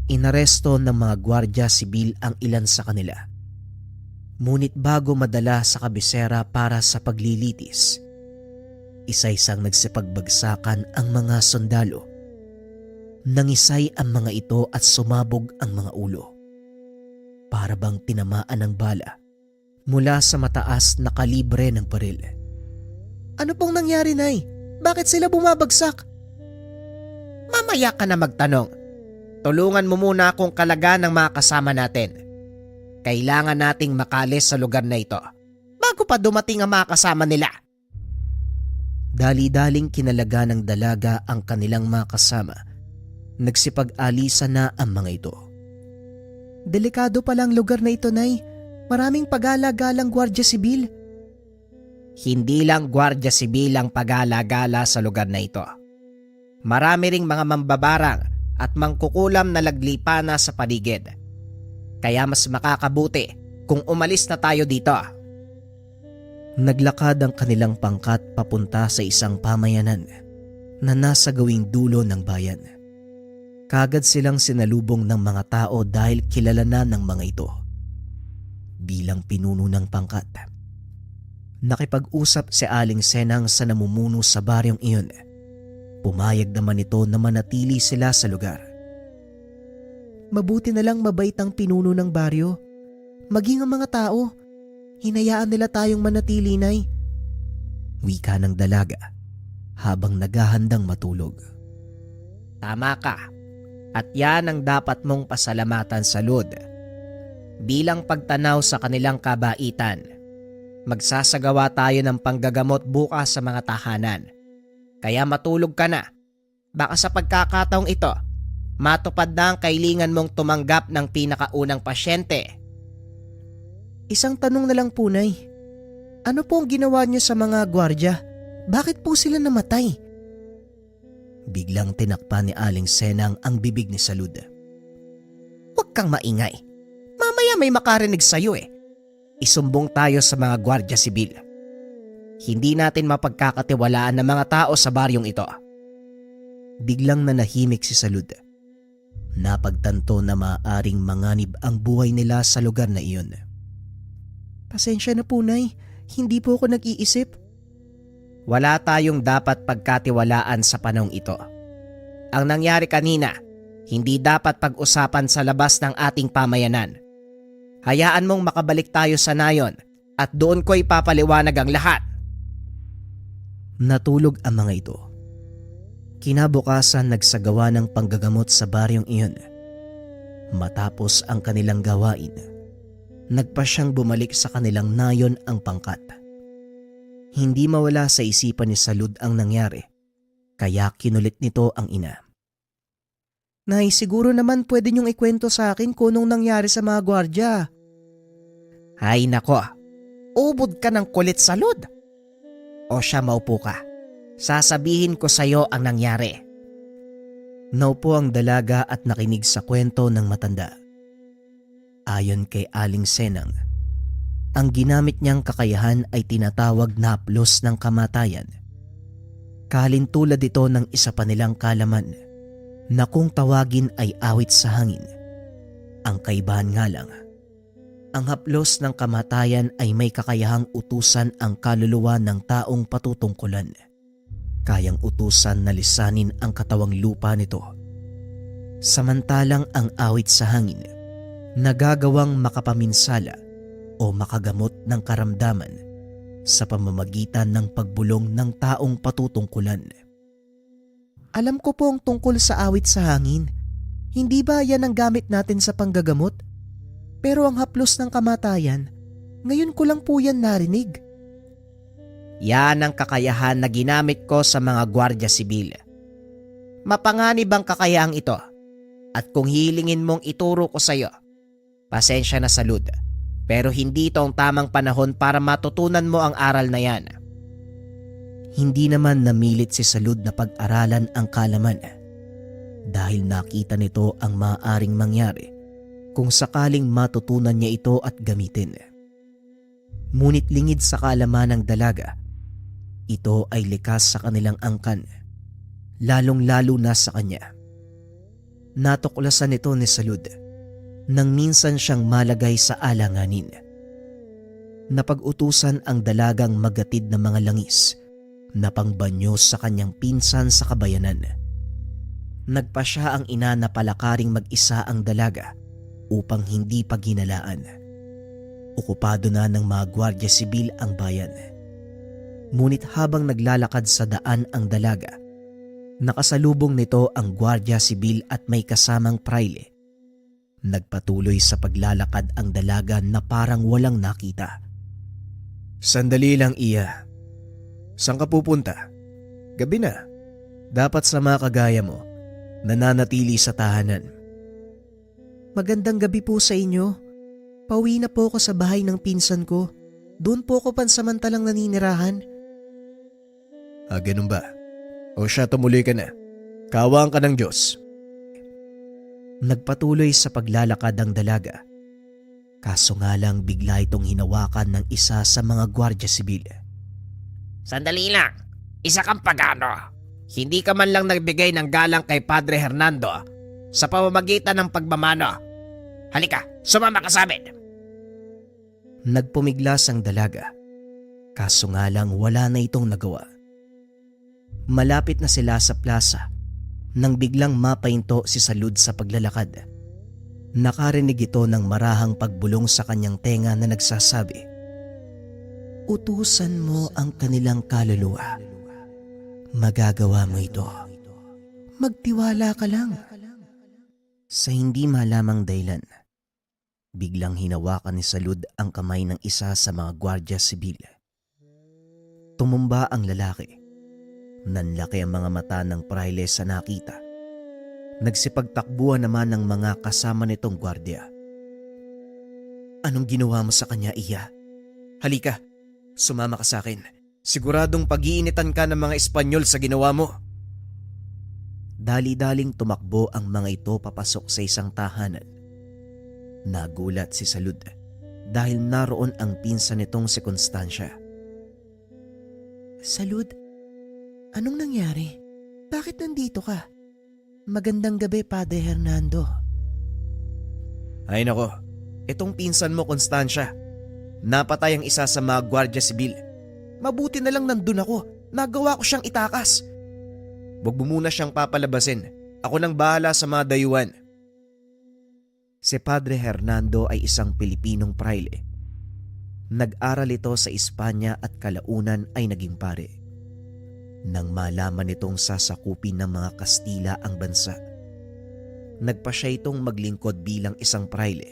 Inaresto ng mga gwardya sibil ang ilan sa kanila. Ngunit bago madala sa kabisera para sa paglilitis, isa-isang nagsipagbagsakan ang mga sundalo. Nangisay ang mga ito at sumabog ang mga ulo. Para bang tinamaan ng bala mula sa mataas na kalibre ng baril. Ano pong nangyari, Nay? Bakit sila bumabagsak? Mamaya ka na magtanong. Tulungan mo muna akong kalagan ng mga kasama natin. Kailangan nating makalis sa lugar na ito bago pa dumating ang mga kasama nila. Dali-daling kinalaga ng dalaga ang kanilang mga kasama. Nagsipag-alisa na ang mga ito. Delikado palang lugar na ito, Nay. Maraming pagala-galang gwardya sibil. Hindi lang gwardya sibil ang pagala-gala sa lugar na ito. Marami ring mga mambabarang at mangkukulam na laglipa na sa paligid. Kaya mas makakabuti kung umalis na tayo dito. Naglakad ang kanilang pangkat papunta sa isang pamayanan na nasa gawing dulo ng bayan. Kagad silang sinalubong ng mga tao dahil kilala na ng mga ito. Bilang pinuno ng pangkat, nakipag-usap si Aling Senang sa namumuno sa baryong iyon. Pumayag naman ito na manatili sila sa lugar. Mabuti na lang mabait ang pinuno ng baryo. Maging ang mga tao, hinayaan nila tayong manatili, Nay. Wika ng dalaga habang naghahandang matulog. Tama ka. At yan ang dapat mong pasalamatan, Salud. Bilang pagtanaw sa kanilang kabaitan, magsasagawa tayo ng panggagamot bukas sa mga tahanan. Kaya matulog ka na. Baka sa pagkakataong ito, matupad na ang kailangan mong tumanggap ng pinakaunang pasyente. Isang tanong na lang po, Nay. Ano po ang ginawa niyo sa mga gwardya? Bakit po sila namatay? Biglang tinakpan ni Aling Senang ang bibig ni Salud. Huwag kang maingay. Mamaya may makarinig sa'yo eh. Isumbong tayo sa mga gwardya sibil. Hindi natin mapagkakatiwalaan ng mga tao sa baryong ito. Biglang nanahimik si Salud. Napagtanto na maaaring manganib ang buhay nila sa lugar na iyon. Pasensya na po, Nay. Hindi po ako nag-iisip. Wala tayong dapat pagkatiwalaan sa panahong ito. Ang nangyari kanina, hindi dapat pag-usapan sa labas ng ating pamayanan. Hayaan mong makabalik tayo sa nayon at doon ko ipapaliwanag ang lahat. Natulog ang mga ito. Kinabukasan nagsagawa ng panggagamot sa baryong iyon. Matapos ang kanilang gawain, nagpa siyang bumalik sa kanilang nayon ang pangkat. Hindi mawala sa isipan ni Salud ang nangyari, kaya kinulit nito ang ina. Nay, siguro naman pwede niyong ikwento sa akin kung anong nangyari sa mga gwardya. Ay nako, ubod ka ng kulit, Salud. O siya, maupo ka. Sasabihin ko sa'yo ang nangyari. Naupo ang dalaga at nakinig sa kwento ng matanda. Ayon kay Aling Senang, ang ginamit niyang kakayahan ay tinatawag na haplos ng kamatayan. Kalintulad ito ng isa pa nilang kalaman na kung tawagin ay awit sa hangin. Ang kaibahan nga lang, Ang haplos ng kamatayan ay may kakayahang utusan ang kaluluwa ng taong patutungkulan. Kayang utusan na lisanin ang katawang lupa nito. Samantalang ang awit sa hangin, nagagawang makapaminsala o makagamot ng karamdaman sa pamamagitan ng pagbulong ng taong patutungkulan. Alam ko po ang tungkol sa awit sa hangin. Hindi ba yan ang gamit natin sa panggagamot? Pero ang haplos ng kamatayan, ngayon ko lang po yan narinig. Yan ang kakayahan na ginamit ko sa mga gwardya sibil. Mapanganib ang kakayahang ito. At kung hilingin mong ituro ko sa iyo, pasensya na Salud, pero hindi ito ang tamang panahon para matutunan mo ang aral na yan. Hindi naman namilit si Salud na pag-aralan ang kalaman dahil nakita nito ang maaaring mangyari kung sakaling matutunan niya ito at gamitin. Ngunit lingid sa kaalaman ng dalaga, ito ay likas sa kanilang angkan, lalong-lalo na sa kanya. Natuklasan ito ni Salud nang minsan siyang malagay sa alanganin. Napag-utusan ang dalagang magatid ng mga langis na pangbanyo sa kanyang pinsan sa kabayanan. Nagpa siya ang ina na palakaring mag-isa ang dalaga upang hindi paghinalaan. Okupado na ng mga gwardya sibil ang bayan. Ngunit habang naglalakad sa daan ang dalaga, nakasalubong nito ang gwardya sibil at may kasamang praile. Nagpatuloy sa paglalakad ang dalaga na parang walang nakita. Sandali lang, Iya. Saan ka pupunta? Gabi na. Dapat sa mga kagaya mo, nananatili sa tahanan. Magandang gabi po sa inyo. Pauwi na po ako sa bahay ng pinsan ko. Doon po ako pansamantalang naninirahan. Ganun ba? O siya, tumuloy ka na. Kawaan ka ng Diyos. Nagpatuloy sa paglalakad ang dalaga. Kaso nga lang bigla itong hinawakan ng isa sa mga gwardya sibil. Sandali lang, isa kang pagano. Hindi ka man lang nagbigay ng galang kay Padre Hernando sa pamamagitan ng pagmamano. Halika, sumama ka sa amin. Nagpumiglas ang dalaga. Kaso nga lang wala na itong nagawa. Malapit na sila sa plaza nang biglang mapahinto si Salud sa paglalakad. Nakarinig ito ng marahang pagbulong sa kanyang tenga na nagsasabi, "Utusan mo ang kanilang kaluluwa. Magagawa mo ito. Magtiwala ka lang." Sa hindi malamang dahilan, biglang hinawakan ni Salud ang kamay ng isa sa mga gwardya sibil. Tumumba ang lalaki. Nanlaki ang mga mata ng praile sa nakita. Nagsipagtakbuhan naman ng mga kasama nitong gwardya. "Anong ginawa mo sa kanya, Iya? Halika, sumama ka sa akin. Siguradong pag-iinitan ka ng mga Espanyol sa ginawa mo." Dali-daling tumakbo ang mga ito papasok sa isang tahanan. Nagulat si Salud dahil naroon ang pinsan nitong si Constancia. "Salud, anong nangyari? Bakit nandito ka? Magandang gabi, Padre Hernando." Ay nako, itong pinsan mo, Constancia. Napatay ang isa sa mga gwardya sibil. Mabuti na lang nandun ako. Nagawa ko siyang itakas. Huwag mo muna siyang papalabasin. Ako nang bahala sa mga dayuhan. Si Padre Hernando ay isang Pilipinong praile. Nag-aral ito sa Espanya at kalaunan ay naging pare. Nang malaman nitong sasakupin ng mga Kastila ang bansa, nagpa siya itong maglingkod bilang isang praile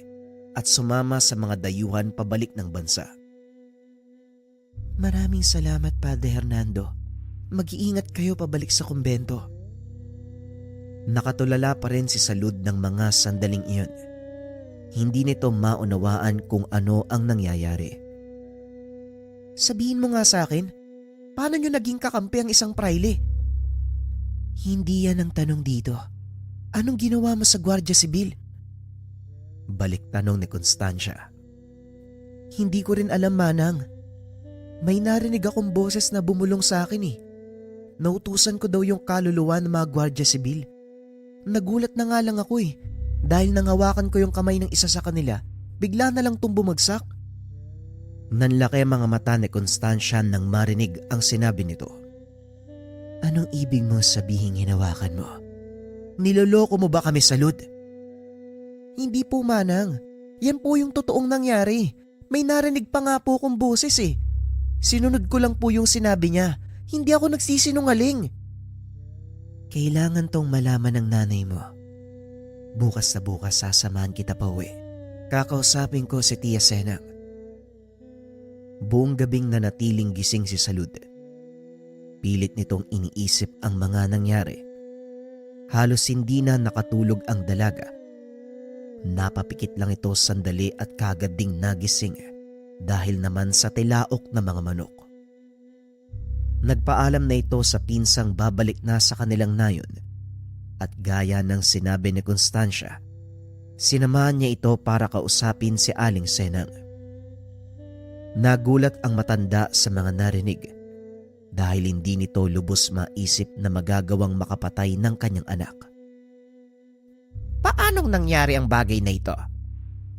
at sumama sa mga dayuhan pabalik ng bansa. "Maraming salamat, Padre Hernando. Mag-iingat kayo pabalik sa kumbento." Nakatulala pa rin si Salud ng mga sandaling iyon. Hindi nito maunawaan kung ano ang nangyayari. "Sabihin mo nga sa akin, paano nyo naging kakampi ang isang praile?" "Hindi yan ang tanong dito. Anong ginawa mo sa gwardya sibil?" Balik tanong ni Constancia. "Hindi ko rin alam, Manang. May narinig akong boses na bumulong sa akin eh. Nautusan ko daw yung kaluluwa ng mga gwardya sibil. Nagulat na nga lang ako eh, dahil nangawakan ko yung kamay ng isa sa kanila bigla na lang tong bumagsak. Nanlaki ang mga mata ni Constancia nang marinig ang sinabi nito. Anong ibig mo sabihing hinawakan mo? Niloloko mo ba kami, Salud? Hindi po, Manang. Yan po yung totoong nangyari. May narinig pa nga po akong boses eh. Sinunod ko lang po yung sinabi niya. Hindi ako nagsisinungaling. Kailangan tong malaman ng nanay mo. Bukas na bukas sasamahan kita pa uwi. Kakausapin ko si Tia Senang. Buong gabing nanatiling gising si Salud. Pilit nitong iniisip ang mga nangyari. Halos hindi na nakatulog ang dalaga. Napapikit lang ito sandali at kagad ding nagising dahil naman sa tilaok na mga manok. Nagpaalam na ito sa pinsang babalik na sa kanilang nayon at gaya ng sinabi ni Constancia, sinamahan niya ito para kausapin si Aling Senang. Nagulat ang matanda sa mga narinig dahil hindi nito lubos maisip na magagawang makapatay ng kanyang anak. Paanong nangyari ang bagay na ito?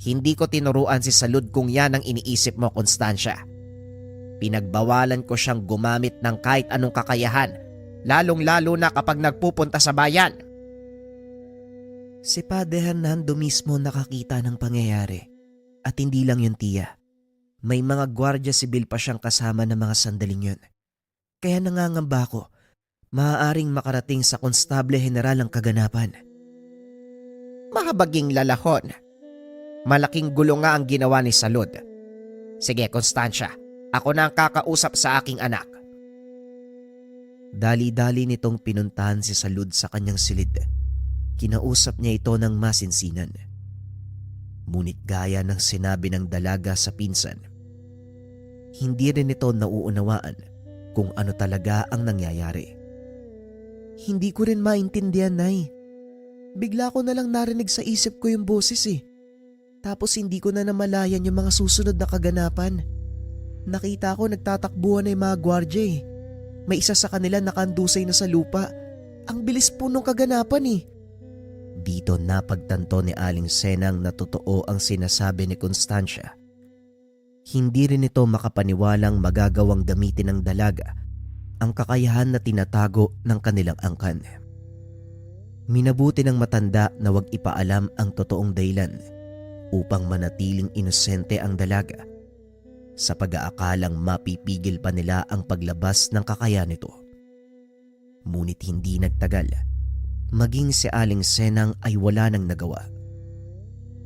Hindi ko tinuruan si Salud kung yan ang iniisip mo, Constancia. Pinagbawalan ko siyang gumamit ng kahit anong kakayahan, lalong-lalo na kapag nagpupunta sa bayan. Si Padre Hernando mismo nakakita ng pangyayari at hindi lang yun, Tia. May mga gwardiya sibil pa siyang kasama ng mga sandaling yun. Kaya nangangamba ako, maaaring makarating sa Konstable General ang kaganapan. Mahabaging lalahon. Malaking gulo nga ang ginawa ni Salud. Sige, Constancia, ako na ang kakausap sa aking anak. Dali-dali nitong pinuntahan si Salud sa kanyang silid. Kinausap niya ito ng masinsinan. Ngunit gaya ng sinabi ng dalaga sa pinsan, hindi rin ito nauunawaan kung ano talaga ang nangyayari. Hindi ko rin maintindihan, Nay. Bigla ko na lang narinig sa isip ko yung boses eh. Tapos hindi ko na namalayan yung mga susunod na kaganapan. Nakita ko nagtatakbuhan na yung mga gwardya eh. May isa sa kanila nakandusay na sa lupa. Ang bilis po nung kaganapan eh. Dito napagtanto ni Aling Senang na totoo ang sinasabi ni Constancia. Hindi rin ito makapaniwalang magagawang gamitin ng dalaga ang kakayahan na tinatago ng kanilang angkan. Minabuti ng matanda na wag ipaalam ang totoong dahilan upang manatiling inosente ang dalaga sa pag-aakalang mapipigil pa nila ang paglabas ng kakayahan nito. Ngunit hindi nagtagal. Maging si Aling Senang ay wala nang nagawa.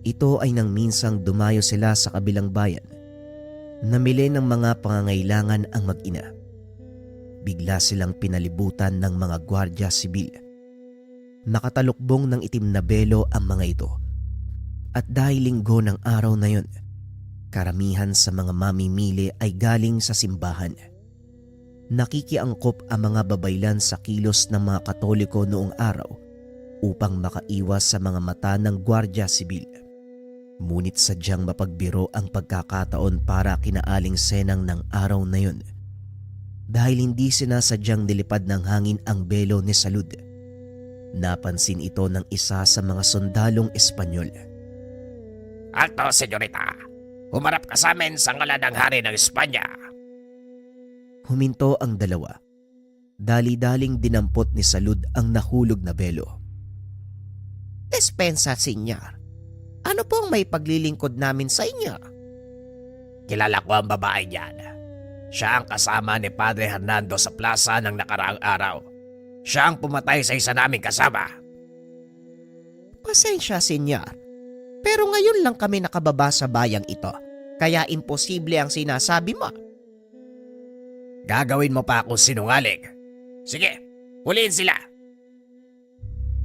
Ito ay nang minsang dumayo sila sa kabilang bayan. Namili ng mga pangangailangan ang mag-ina. Bigla silang pinalibutan ng mga gwardya sibil. Nakatalukbong ng itim na belo ang mga ito. At dahil linggo ng araw na yun, karamihan sa mga mamimili ay galing sa simbahan. Nakikiangkop ang mga babaylan sa kilos ng mga Katoliko noong araw upang makaiwas sa mga mata ng gwardya sibil. Ngunit sadyang mapagbiro ang pagkakataon para kina Aling Senang ng araw na yun. Dahil hindi sinasadyang nilipad ng hangin ang belo ni Salud. Napansin ito ng isa sa mga sundalong Espanyol. Alto, senyorita. Humarap ka sa amin sa ngalan ng hari ng Espanya. Huminto ang dalawa. Dali-daling dinampot ni Salud ang nahulog na belo. Despensa, senyor. Ano pong may paglilingkod namin sa inyo? Kilala ko ang babae niyan. Siya ang kasama ni Padre Hernando sa plaza ng nakaraang araw. Siya ang pumatay sa isa naming kasama. Pasensya, senyor. Pero ngayon lang kami nakababa sa bayang ito. Kaya imposible ang sinasabi mo. Gagawin mo pa akong sinungaling. Sige, huliin sila.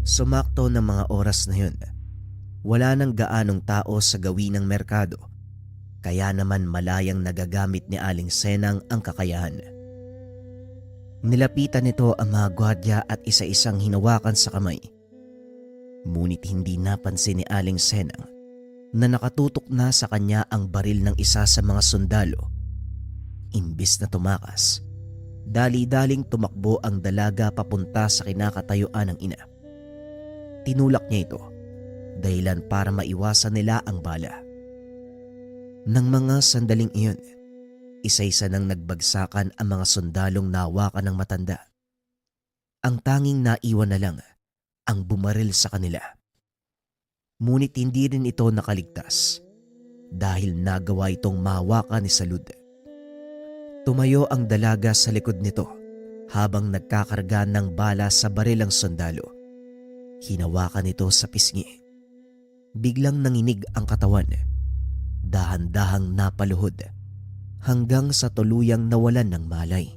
Sumakto ng mga oras na yun. Wala nang gaanong tao sa gawin ng merkado. Kaya naman malayang nagagamit ni Aling Senang ang kakayahan. Nilapitan nito ang mga gwardiya at isa-isang hinawakan sa kamay. Ngunit hindi napansin ni Aling Senang na nakatutok na sa kanya ang baril ng isa sa mga sundalo. Imbis na tumakas, dali-daling tumakbo ang dalaga papunta sa kinakatayuan ng ina. Tinulak niya ito, dahilan para maiwasan nila ang bala. Nang mga sandaling iyon, isa-isa nang nagbagsakan ang mga sundalong nahawakan ng matanda. Ang tanging naiwan na lang ang bumaril sa kanila. Ngunit hindi rin ito nakaligtas dahil nagawa itong mahawakan ni Salud. Tumayo ang dalaga sa likod nito habang nagkakarga ng bala sa baril ang sundalo. Hinawakan ito sa pisngi. Biglang nanginig ang katawan. Dahan-dahang napaluhod hanggang sa tuluyang nawalan ng malay.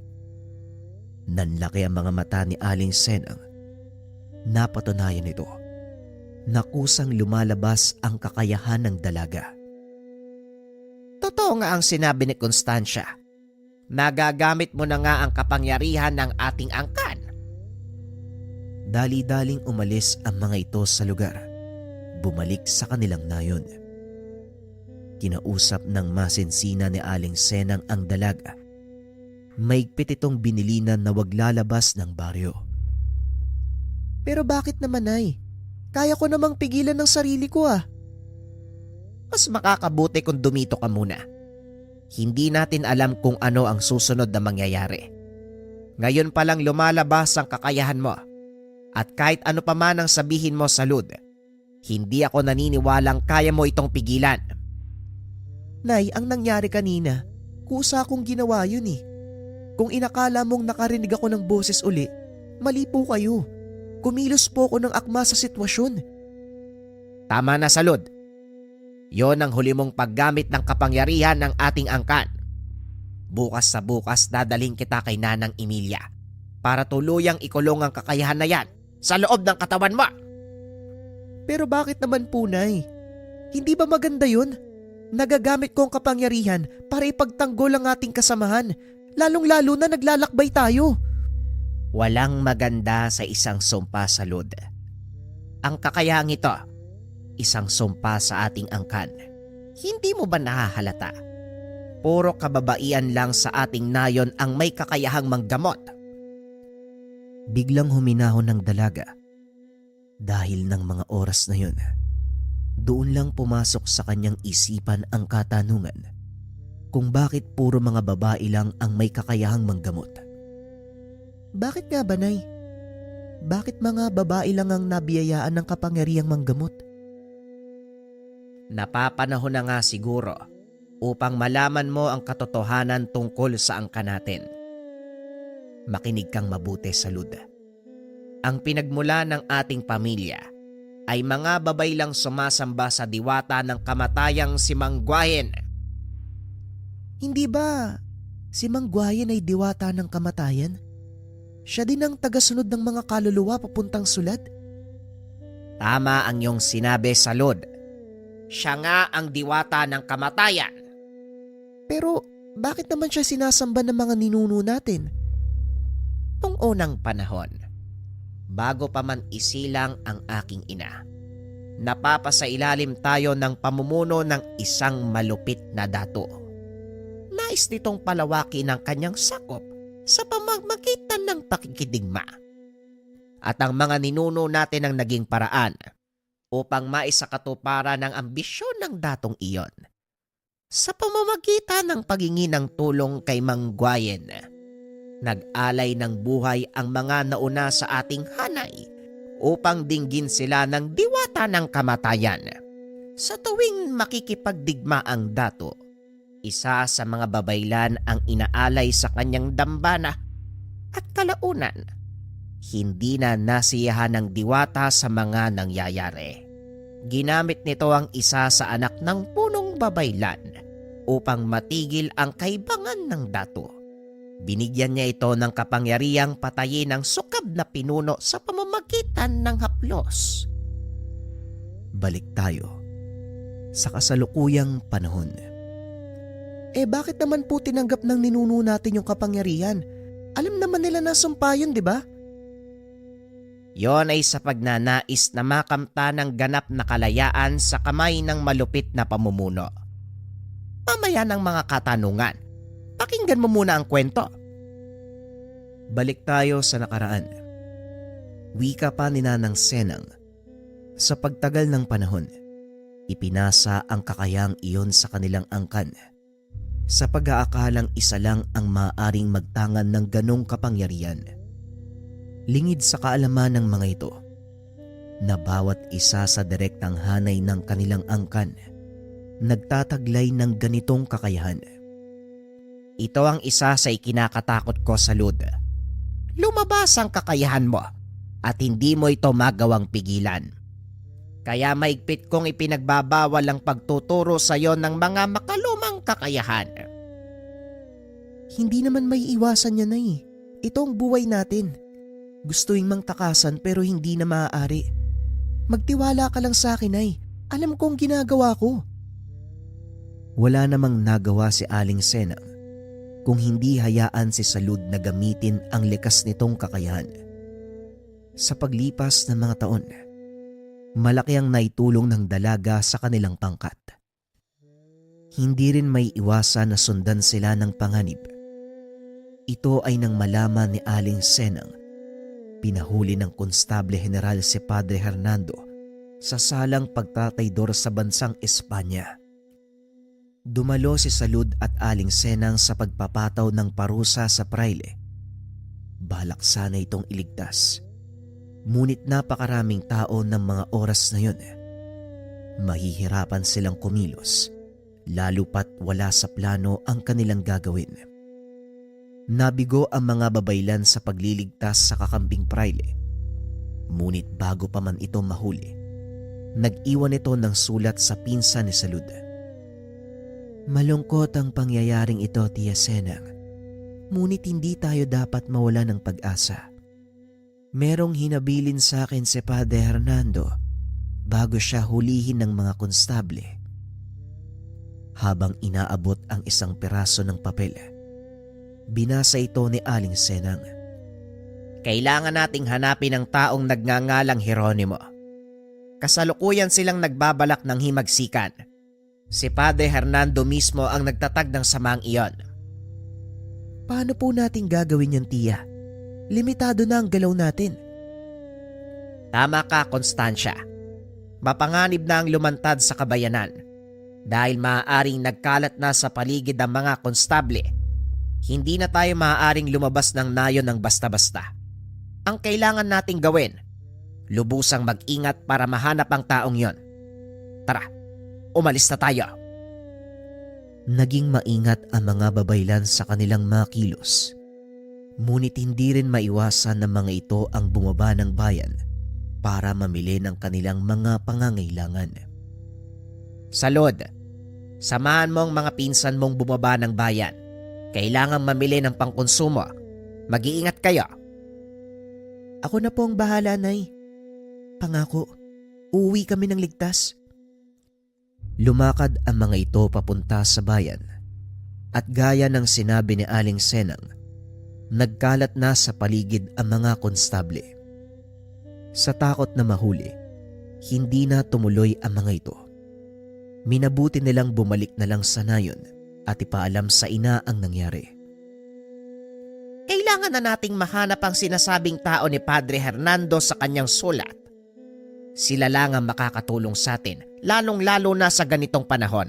Nanlaki ang mga mata ni Aling Senang. Napatunayan ito na kusang lumalabas ang kakayahan ng dalaga. Totoo nga ang sinabi ni Constancia. Nagagamit mo na nga ang kapangyarihan ng ating angkan. Dali-daling umalis ang mga ito sa lugar. Bumalik sa kanilang nayon. Kinausap ng masinsina ni Aling Senang ang dalaga. Maigpit itong binilinan na wag lalabas ng baryo. Pero bakit naman, Nay? Kaya ko namang pigilan ng sarili ko ah. Mas makakabuti kung dumito ka muna. Hindi natin alam kung ano ang susunod na mangyayari. Ngayon pa lang lumalabas ang kakayahan mo. At kahit ano pa man ang sabihin mo, Salud, hindi ako naniniwalang kaya mo itong pigilan. Nay, ang nangyari kanina, kusa kong ginawa yun eh. Kung inakala mong nakarinig ako ng boses uli, mali po kayo. Kumilos po ako ng akma sa sitwasyon. Tama na, Salud. Yon ang huli mong paggamit ng kapangyarihan ng ating angkan. Bukas sa bukas dadaling kita kay Nanang Emilia para tuluyang ikulong ang kakayahan na yan sa loob ng katawan mo. Pero bakit naman po, Nay? Hindi ba maganda yun? Nagagamit ko ang kapangyarihan para ipagtanggol ang ating kasamahan, lalong-lalo na naglalakbay tayo. Walang maganda sa isang sumpa, Salud. Ang kakayahang ito, isang sumpa sa ating angkan. Hindi mo ba nahahalata? Puro kababaian lang sa ating nayon ang may kakayahang manggamot. Biglang huminahon ng dalaga. Dahil ng mga oras na yun, doon lang pumasok sa kanyang isipan ang katanungan kung bakit puro mga babae lang ang may kakayahang manggamot. Bakit nga ba, Nay? Bakit mga babae lang ang nabiyayaan ng kapangyarihang manggamot? Napapanahon na nga siguro upang malaman mo ang katotohanan tungkol sa angkan natin. Makinig kang mabuti, Salud. Ang pinagmula ng ating pamilya ay mga babay lang sumasamba sa diwata ng kamatayang si Mangguayen. Hindi ba si Mangguayen ay diwata ng kamatayan? Siya din ang tagasunod ng mga kaluluwa papuntang sulad? Tama ang iyong sinabi, Salud. Siya nga ang diwata ng kamatayan. Pero bakit naman siya sinasamba ng mga ninuno natin? Noong unang panahon, bago pa man isilang ang aking ina, napapasailalim tayo ng pamumuno ng isang malupit na dato. Nais nitong palawakin ang kanyang sakop sa pamamagitan ng pakikidigma. At ang mga ninuno natin ang naging paraan upang maisakatuparan ang ambisyon ng datong iyon sa pamamagitan ng paghingi ng tulong kay Mangguayen. Nag-alay ng buhay ang mga nauna sa ating hanay upang dinggin sila ng diwata ng kamatayan. Sa tuwing makikipagdigma ang dato, isa sa mga babaylan ang inaalay sa kanyang dambana at kalaunan, hindi na nasiyahan ng diwata sa mga nangyayari. Ginamit nito ang isa sa anak ng punong babaylan upang matigil ang kaibangan ng dato. Binigyan niya ito ng kapangyarihang patayin ang sukab na pinuno sa pamamagitan ng haplos. Balik tayo sa kasalukuyang panahon. Bakit naman po tinanggap ng ninuno natin yung kapangyarihan? Alam naman nila na sumpa yun, di ba? Yon ay sa pagnanais na makamta ng ganap na kalayaan sa kamay ng malupit na pamumuno. Mamaya ng mga katanungan, pakinggan mo muna ang kwento. Balik tayo sa nakaraan. Wika pa ni Nanang Senang. Sa pagtagal ng panahon, Ipinasa ang kakayahang iyon sa kanilang angkan sa pag-aakalang isa lang ang maaaring magtangan ng ganong kapangyarihan. Lingid sa kaalaman ng mga ito na bawat isa sa direktang hanay ng kanilang angkan nagtataglay ng ganitong kakayahan. Ito ang isa sa ikinakatakot ko, Salud. Lumabas ang kakayahan mo at hindi mo ito magawang pigilan. Kaya maigpit kong ipinagbabawal ang pagtuturo sa iyo ng mga makalumang kakayahan. Hindi naman may iwasan yan, Nay. Ito ang buhay natin. Gustuin mang takasan pero hindi na maaari. Magtiwala ka lang sa akin, Nay. Alam kong ginagawa ko. Wala namang nagawa si Aling Senang kung hindi hayaan si Salud na gamitin ang likas nitong kakayahan. Sa paglipas ng mga taon, malaki ang naitulong ng dalaga sa kanilang pangkat. Hindi rin may iwasan na sundan sila ng panganib. Ito ay nang malaman ni Aling Senang, pinahuli ng Konstable General si Padre Hernando sa salang pagtataydor sa bansang Espanya. Dumalo si Salud at Aling Senang sa pagpapataw ng parusa sa praile. Balak sana itong iligtas. Ngunit napakaraming tao ng mga oras na yun. Mahihirapan silang kumilos, lalo pat wala sa plano ang kanilang gagawin. Nabigo ang mga babaylan sa pagliligtas sa kakambing praile. Ngunit bago pa man ito mahuli, nag-iwan ito ng sulat sa pinsan ni Salud. Malungkot ang pangyayaring ito, Tia Senang. Ngunit hindi tayo dapat mawala ng pag-asa. Merong hinabilin sa akin si Padre Hernando bago siya hulihin ng mga konstable. Habang inaabot ang isang piraso ng papel, binasa ito ni Aling Senang. Kailangan nating hanapin ang taong nagngangalang Jeronimo. Kasalukuyan silang nagbabalak ng himagsikan. Si Padre Hernando mismo ang nagtatag ng samang iyon. Paano po natin gagawin yan, Tia? Limitado na ang galaw natin. Tama ka, Constancia. Mapanganib na ang lumantad sa kabayanan dahil maaaring nagkalat na sa paligid ang mga konstable. Hindi na tayo maaaring lumabas ng nayon ng basta-basta. Ang kailangan nating gawin, lubusang mag-ingat para mahanap ang taong yon. Tara, umalis na tayo. Naging maingat ang mga babaylan sa kanilang mga kilos. Ngunit hindi rin maiwasan ng mga ito ang bumaba ng bayan para mamili ng kanilang mga pangangailangan. Salud, samahan mo ang mga pinsan mong bumaba ng bayan. Kailangan mamili ng pangkonsumo. Mag-iingat kayo. Ako na po ang bahala, Nay. Pangako, uuwi kami ng ligtas. Lumakad ang mga ito papunta sa bayan at gaya ng sinabi ni Aling Senang, nagkalat na sa paligid ang mga konstable. Sa takot na mahuli, hindi na tumuloy ang mga ito. Minabuti nilang bumalik na lang sa nayon at ipaalam sa ina ang nangyari. Kailangan na nating mahanap ang sinasabing tao ni Padre Hernando sa kanyang sulat. Sila lang ang makakatulong sa atin, lalong-lalo na sa ganitong panahon.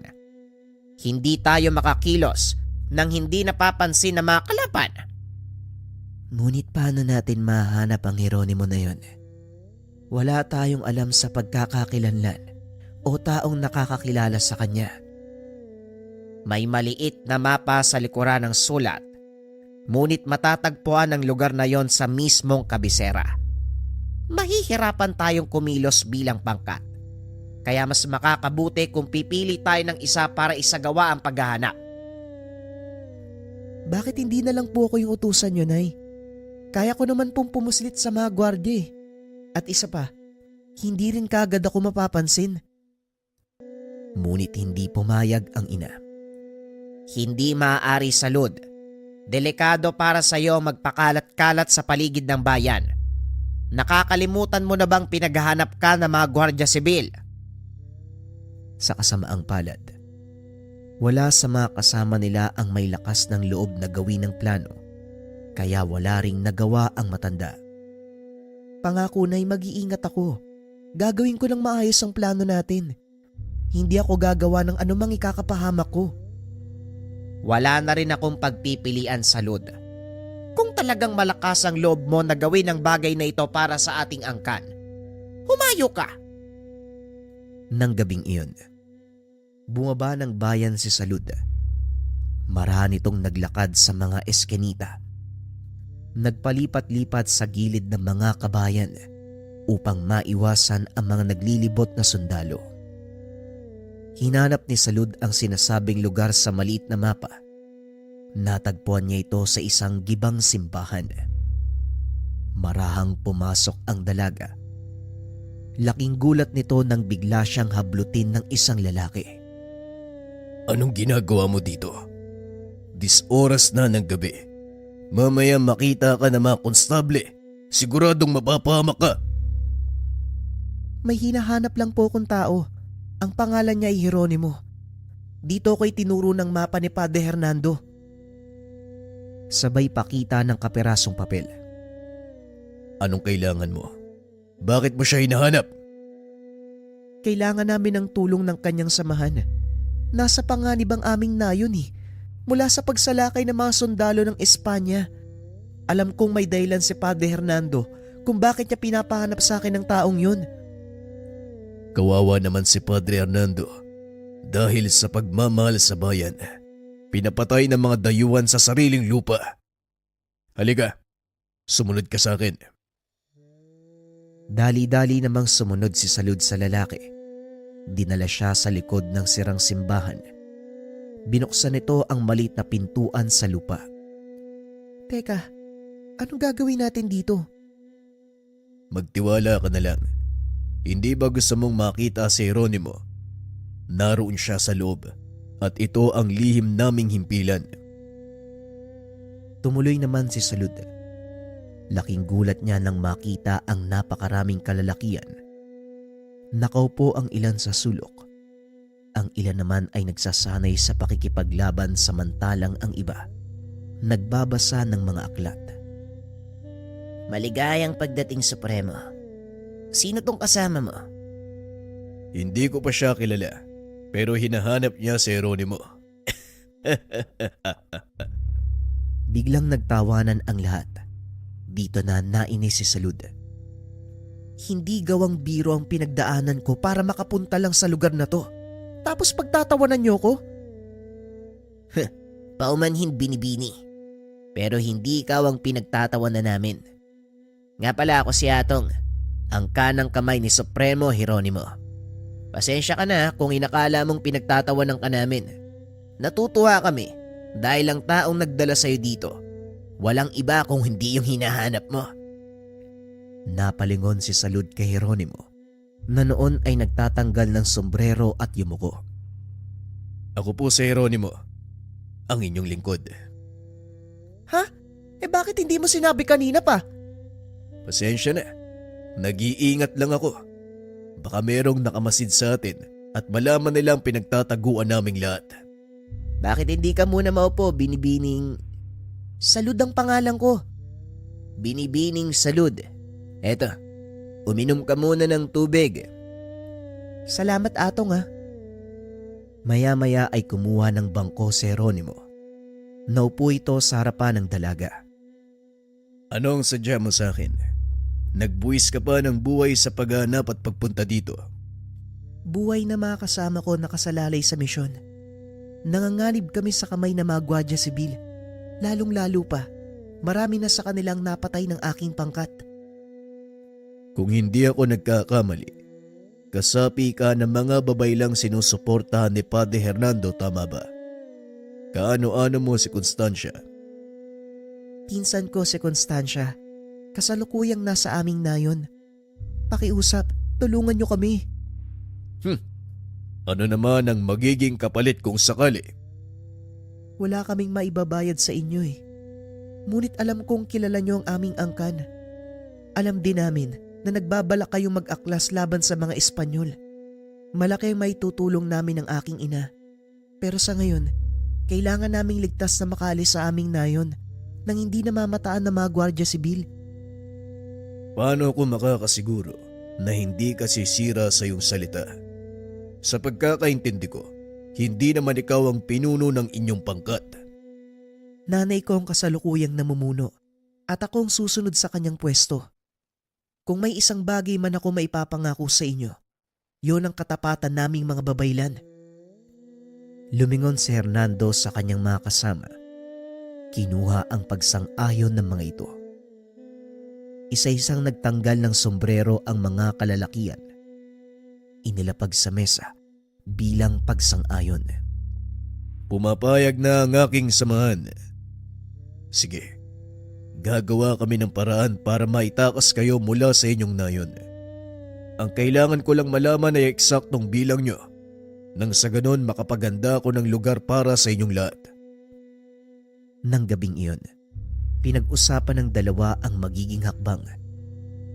Hindi tayo makakilos nang hindi napapansin ng mga kalaban. Ngunit paano natin mahanap ang Jeronimo na yon? Wala tayong alam sa pagkakakilanlan o taong nakakakilala sa kanya. May maliit na mapa sa likuran ng sulat, ngunit matatagpuan ang lugar na yon sa mismong kabisera. Mahihirapan tayong kumilos bilang pangkat. Kaya mas makakabuti kung pipili tayo ng isa para isagawa ang paghahanap. Bakit hindi na lang po ako yung utusan nyo, Nay? Kaya ko naman pong pumuslit sa mga gwardya. At isa pa, hindi rin kagad ako mapapansin. Ngunit hindi pumayag ang ina. Hindi maaari, Salud. Delikado para sa iyo magpakalat-kalat sa paligid ng bayan. Nakakalimutan mo na bang pinaghahanap ka ng mga gwardya sibil? Sa kasamaang palad, wala sa mga kasama nila ang may lakas ng loob na gawin ng plano, kaya wala ring nagawa ang matanda. Pangako na'y mag-iingat ako. Gagawin ko lang maayos ang plano natin. Hindi ako gagawa ng anumang ikakapahamak ko. Wala na rin akong pagpipilian, Salud. Kung talagang malakas ang loob mo na gawin ang bagay na ito para sa ating angkan, humayo ka! Nang gabing iyon, bumaba ng bayan si Salud. Marami itong naglakad sa mga eskenita. Nagpalipat-lipat sa gilid ng mga kabayan upang maiwasan ang mga naglilibot na sundalo. Hinanap ni Salud ang sinasabing lugar sa maliit na mapa. Natagpuan niya ito sa isang gibang simbahan. Marahang pumasok ang dalaga. Laking gulat nito nang bigla siyang hablutin ng isang lalaki. Anong ginagawa mo dito? Oras na ng gabi. Mamaya makita ka ng mga konstable. Siguradong mapapahamak ka. May hinahanap lang po akong tao. Ang pangalan niya ay Jeronimo. Dito ko'y tinuro ng mapa ni Padre Hernando. Sabay pakita ng kaperasong papel. Anong kailangan mo? Bakit mo siya hinahanap? Kailangan namin ng tulong ng kanyang samahan. Nasa panganib ang aming nayon eh. Mula sa pagsalakay ng mga sundalo ng Espanya. Alam kong may dahilan si Padre Hernando kung bakit niya pinapahanap sa akin ng taong yun. Kawawa naman si Padre Hernando. Dahil sa pagmamahal sa bayan, pinapatay ng mga dayuhan sa sariling lupa. Halika, sumunod ka sa akin. Dali-dali namang sumunod si Salud sa lalaki. Dinala siya sa likod ng sirang simbahan. Binuksan nito ang maliit na pintuan sa lupa. Teka, anong gagawin natin dito? Magtiwala ka na lang. Hindi ba gusto mong makita si Jeronimo? Naroon siya sa loob at ito ang lihim naming himpilan. Tumuloy naman si Salud. Laking gulat niya nang makita ang napakaraming kalalakian. Nakaupo ang ilan sa sulok. Ang ilan naman ay nagsasanay sa pakikipaglaban samantalang ang iba nagbabasa ng mga aklat. Maligayang pagdating, Supremo. Sino tong kasama mo? Hindi ko pa siya kilala, pero hinahanap niya si Jeronimo. Biglang nagtawanan ang lahat. Dito na nainis si Salud. Hindi gawang biro ang pinagdaanan ko para makapunta lang sa lugar na to. Tapos pagtatawanan niyo ko? Paumanhin binibini. Pero hindi ikaw ang pinagtatawanan namin. Nga pala ako si Atong, ang kanang kamay ni Supremo Jeronimo. Pasensya ka na kung inakala mong pinagtatawanan ka namin. Natutuwa kami dahil ang taong nagdala sa'yo dito, walang iba kung hindi yung hinahanap mo. Napalingon si Salud kay Jeronimo na noon ay nagtatanggal ng sombrero at yumuko. Ako po si Jeronimo, ang inyong lingkod. Ha? Bakit hindi mo sinabi kanina pa? Pasensya na, nag-iingat lang ako. Baka merong nakamasid sa atin at malaman nilang pinagtataguan naming lahat. Bakit hindi ka muna maupo, Binibining? Salud ang pangalan ko. Binibining Salud. Eto, uminom ka muna ng tubig. Salamat Atong ha. Maya-maya ay kumuha ng bangko si Jeronimo. Naupo ito sa harapan ng dalaga. Anong sadya mo sa akin? Nagbuwis ka pa ng buhay sa paghanap at pagpunta dito. Buhay na mga kasama ko nakasalalay sa misyon. Nanganganib kami sa kamay ng mga gwardiya sibil. Lalong-lalo pa, marami na sa kanilang napatay ng aking pangkat. Kung hindi ako nagkakamali, kasapi ka ng mga babaylang sinusuportahan ni Padre Hernando, tama ba? Kaano-ano mo si Constancia? Pinsan ko si Constancia. Kasalukuyang nasa aming nayon. Pakiusap, tulungan niyo kami. Ano naman ang magiging kapalit kung sakali? Wala kaming maibabayad sa inyo eh. Ngunit alam kong kilala niyo ang aming angkan. Alam din namin na nagbabalak kayong mag-aklas laban sa mga Espanyol. Malaki ang maitutulong namin ng aking ina. Pero sa ngayon, kailangan naming ligtas na makaalis sa aming nayon nang hindi namamataan ng mga gwardiya sibil. Paano ako makakasiguro na hindi ka sisira sa iyong salita? Sa pagkakaintindi ko, hindi naman ikaw ang pinuno ng inyong pangkat. Nanay ko ang kasalukuyang namumuno at ako ang susunod sa kanyang pwesto. Kung may isang bagay man ako maipapangako sa inyo, yon ang katapatan naming mga babaylan. Lumingon si Hernando sa kanyang mga kasama. Kinuha ang pagsang-ayon ng mga ito. Isa-isang nagtanggal ng sombrero ang mga kalalakian. Inilapag sa mesa bilang pagsang-ayon. Pumapayag na ang aking samahan. Sige, gagawa kami ng paraan para maitakas kayo mula sa inyong nayon. Ang kailangan ko lang malaman ay eksaktong bilang nyo, nang sa ganon makapaganda ko ng lugar para sa inyong lahat. Nang gabing iyon, pinag-usapan ng dalawa ang magiging hakbang.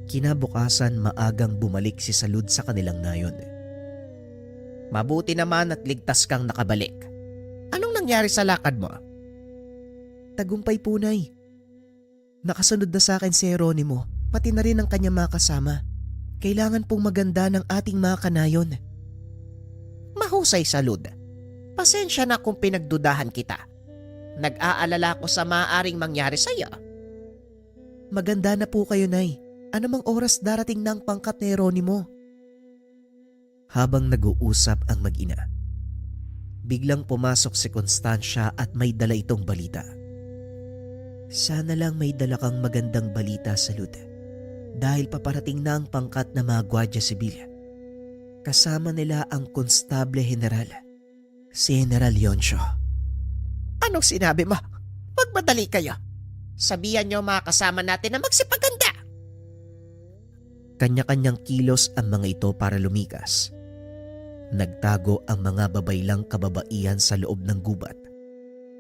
Kinabukasan maagang bumalik si Salud sa kanilang nayon. Mabuti naman at ligtas kang nakabalik. Anong nangyari sa lakad mo? Tagumpay po, Nay. Nakasunod na sa akin si Jeronimo, pati na rin ang kanyang mga kasama. Kailangan pong maganda ng ating mga kanayon. Mahusay, Salud. Pasensya na kung pinagdudahan kita. Nag-aalala ko sa maaaring mangyari sa iyo. Maganda na po kayo, Nay. Anumang oras darating na ang pangkat ni Jeronimo. Habang nag-uusap ang mag-ina, biglang pumasok si Constancia at may dala itong balita. Sana lang may dala kang magandang balita, Salud. Dahil paparating na ang pangkat na mga Gwardiya Sibil. Kasama nila ang Konstable General, si General Leoncio. Anong sinabi mo? Magmadali kayo. Sabihan niyo mga kasama natin na magsipaganda. Kanya-kanyang kilos ang mga ito para lumikas. Nagtago ang mga babaylang kababaihan sa loob ng gubat.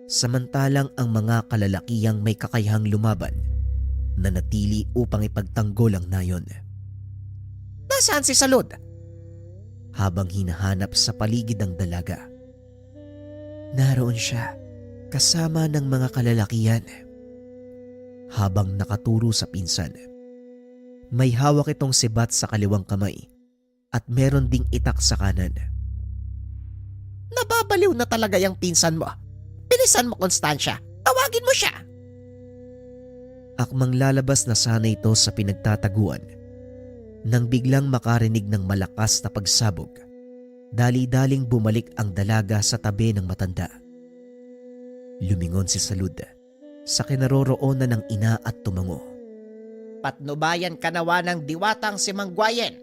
Samantalang ang mga kalalakiyang may kakayahang lumaban nanatili upang ipagtanggol ang nayon. Nasaan si Salud? Habang hinahanap sa paligid ang dalaga, naroon siya kasama ng mga kalalakihan. Habang nakaturo sa pinsan, may hawak itong sibat sa kaliwang kamay at meron ding itak sa kanan. Nababaliw na talaga yung pinsan mo. Bilisan mo, Constancia. Tawagin mo siya. Akmang lalabas na sana ito sa pinagtataguan nang biglang makarinig ng malakas na pagsabog. Dali-daling bumalik ang dalaga sa tabi ng matanda. Lumingon si Salud sa kinaroroonan ng ina at tumango. Patnubayan ka nawa ng diwatang si Mangguayen.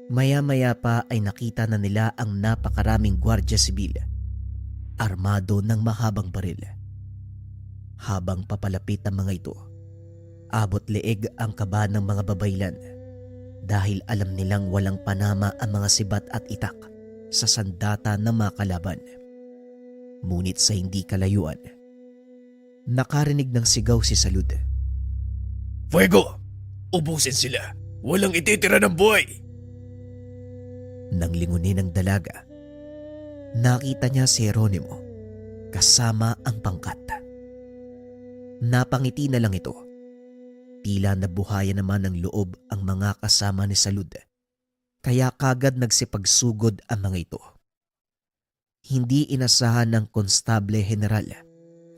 Maya-maya pa ay nakita na nila ang napakaraming Gwardiya Sibil, armado ng mahabang baril. Habang papalapit ang mga ito, abot leeg ang kaba ng mga babaylan dahil alam nilang walang panama ang mga sibat at itak sa sandata ng mga kalaban. Ngunit sa hindi kalayuan, nakarinig ng sigaw si Salud. Fuego! Ubusin sila! Walang ititira ng buhay! Nang lingunin ng dalaga, nakita niya si Jeronimo kasama ang pangkat. Napangiti na lang ito. Tila nabuhayan naman ng loob ang mga kasama ni Salud, kaya kagad nagsipagsugod ang mga ito. Hindi inasahan ng Konstable General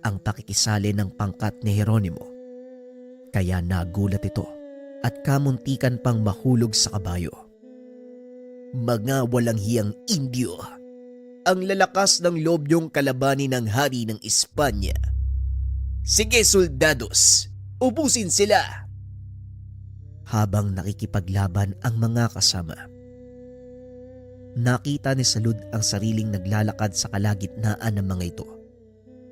ang pakikisali ng pangkat ni Jeronimo, kaya nagulat ito at kamuntikan pang mahulog sa kabayo. Mga walang hiyang Indio, ang lalakas ng loob niyong kalabanin ng hari ng Espanya. Sige, soldados, ubusin sila! Habang nakikipaglaban ang mga kasama, nakita ni Salud ang sariling naglalakad sa kalagitnaan ng mga ito,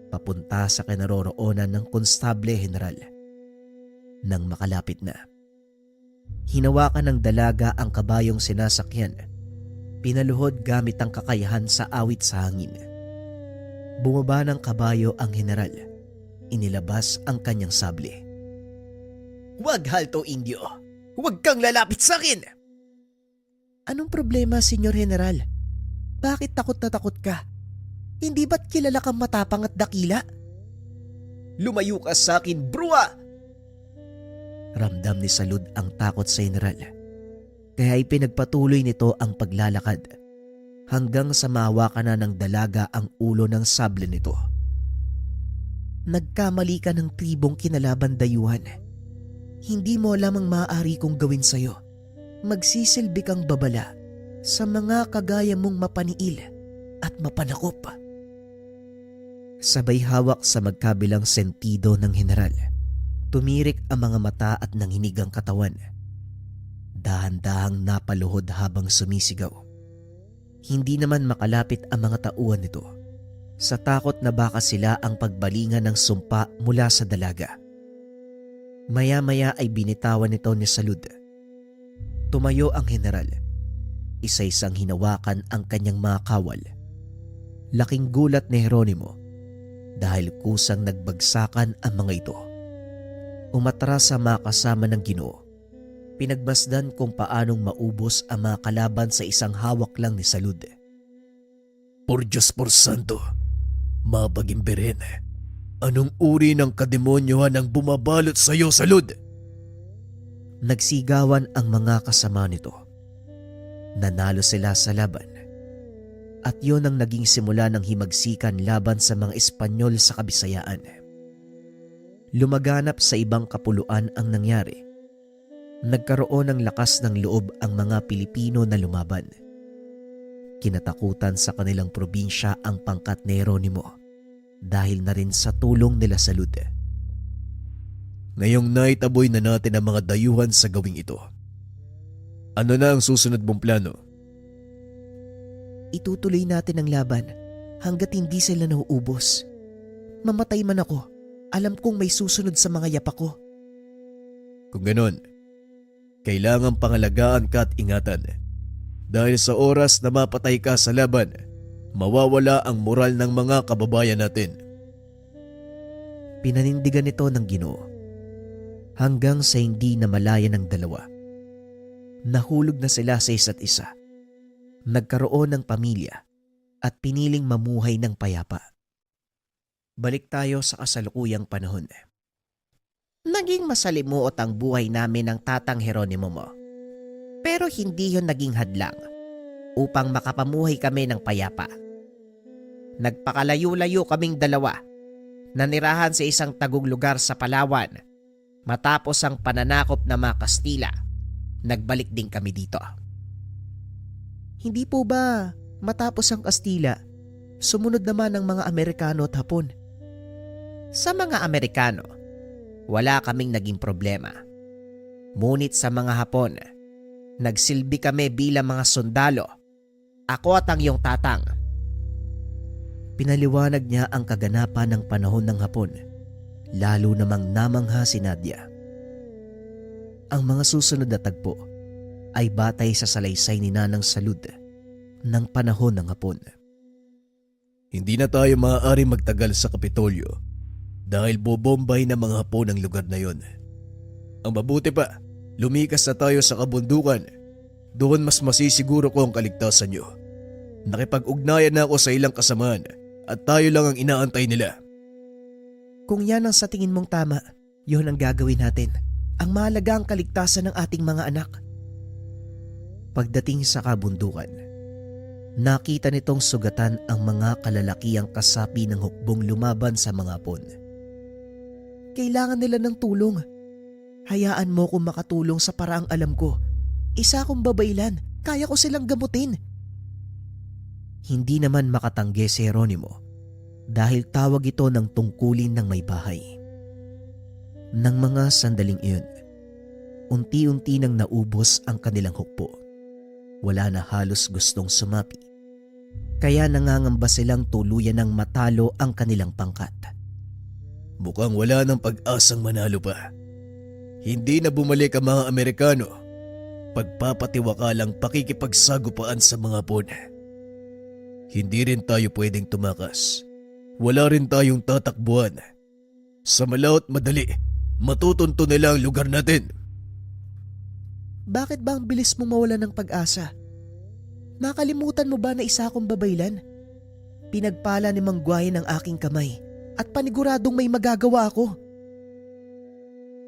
papunta sa kinaroroonan ng Konstable General. Nang makalapit na, hinawakan ng dalaga ang kabayong sinasakyan, pinaluhod gamit ang kakayahan sa awit sa hangin. Bumaba ng kabayo ang general, inilabas ang kanyang sable. Huwag halto, Indio! Huwag kang lalapit sa akin! Anong problema, Senyor General? Bakit takot na takot ka? Hindi ba't kilala kang matapang at dakila? Lumayo ka sa akin, bruwa! Ramdam ni Salud ang takot sa general, kaya ipinagpatuloy nito ang paglalakad hanggang sa mahawakan na ng dalaga ang ulo ng sable nito. Nagkamali ka ng tribong kinalaban, dayuhan. Hindi mo alam ang maaari kong gawin sa'yo. Magsisilbi kang babala sa mga kagaya mong mapaniil at mapanakop. Sabay hawak sa magkabilang sentido ng general. Tumirik ang mga mata at nanginig ang katawan. Dahan-dahang napaluhod habang sumisigaw. Hindi naman makalapit ang mga tauhan nito sa takot na baka sila ang pagbalingan ng sumpa mula sa dalaga. Maya-maya ay binitawan nito ni Salud. Tumayo ang general. Isa-isang hinawakan ang kanyang mga kawal. Laking gulat ni Jeronimo dahil kusang nagbagsakan ang mga ito. Umatras sa mga kasama ng Ginoo. Pinagmasdan kung paanong maubos ang mga kalaban sa isang hawak lang ni Salud. Por Diyos por Santo, mabagimberin. Anong uri ng kademonyohan ang bumabalot sa iyo, Salud? Nagsigawan ang mga kasama nito. Nanalo sila sa laban. At yun ang naging simula ng himagsikan laban sa mga Espanyol sa Kabisayaan. Lumaganap sa ibang kapuluan ang nangyari. Nagkaroon ng lakas ng loob ang mga Pilipino na lumaban. Kinatakutan sa kanilang probinsya ang pangkat ni Jeronimo dahil na rin sa tulong nila Salud. Ngayong naitaboy na natin ang mga dayuhan sa gawing ito. Ano na ang susunod mong plano? Itutuloy natin ang laban hanggat hindi sila nauubos. Mamatay man ako, alam kong may susunod sa mga yapak ko. Kung ganon, kailangan pangalagaan ka at ingatan. Dahil sa oras na mapatay ka sa laban, mawawala ang moral ng mga kababayan natin. Pinanindigan nito ng Ginoo hanggang sa hindi na malaya ng dalawa. Nahulog na sila sa isa't isa. Nagkaroon ng pamilya at piniling mamuhay ng payapa. Balik tayo sa kasalukuyang panahon. Naging masalimuot ang buhay namin ng tatang Jeronimo mo. Pero hindi yun naging hadlang upang makapamuhay kami ng payapa. Nagpakalayo-layo kaming dalawa. Nanirahan sa isang tagong lugar sa Palawan. Matapos ang pananakop ng mga Kastila, nagbalik din kami dito. Hindi po ba matapos ang Kastila, sumunod naman ang mga Amerikano at Hapon? Sa mga Amerikano, wala kaming naging problema. Ngunit sa mga Hapon, nagsilbi kami bilang mga sundalo. Ako at ang iyong tatang. Pinaliwanag niya ang kaganapan ng panahon ng Hapon. Lalo namang namangha si Nadia. Ang mga susunod na tagpo ay batay sa salaysay ni Nanang Salud ng panahon ng Hapon. Hindi na tayo maaari magtagal sa Kapitolyo dahil bobombay ng mga Hapon ang lugar na yon. Ang mabuti pa, lumikas na tayo sa kabundukan. Doon mas masisiguro ko ang kaligtasan nyo. Nakipag-ugnayan na ako sa ilang kasamaan at tayo lang ang inaantay nila. Kung yan ang sa tingin mong tama, yun ang gagawin natin. Ang mahalaga ang kaligtasan ng ating mga anak. Pagdating sa kabundukan, nakita nitong sugatan ang mga kalalakiang kasapi ng hukbong lumaban sa mga Hapon. Kailangan nila ng tulong. Hayaan mo kung makatulong sa paraang alam ko. Isa akong babaylan, kaya ko silang gamutin. Hindi naman makatanggi si Jeronimo dahil tawag ito ng tungkulin ng may bahay. Nang mga sandaling iyon, unti-unti nang naubos ang kanilang hukbo. Wala na halos gustong sumapi. Kaya nangangamba silang tuluyan ng matalo ang kanilang pangkat. Mukhang wala ng pag-asang manalo pa. Hindi na bumalik ang mga Amerikano. Pagpapatiwakalang pakikipagsagupaan sa mga Hapon. Hindi rin tayo pwedeng tumakas. Wala rin tayong tatakbuhan. Sa malaot madali, matutunto nila ang lugar natin. Bakit ba ang bilis mo mawala ng pag-asa? Nakalimutan mo ba na isa akong babaylan? Pinagpala ni Mang Guay ng aking kamay at paniguradong may magagawa ako.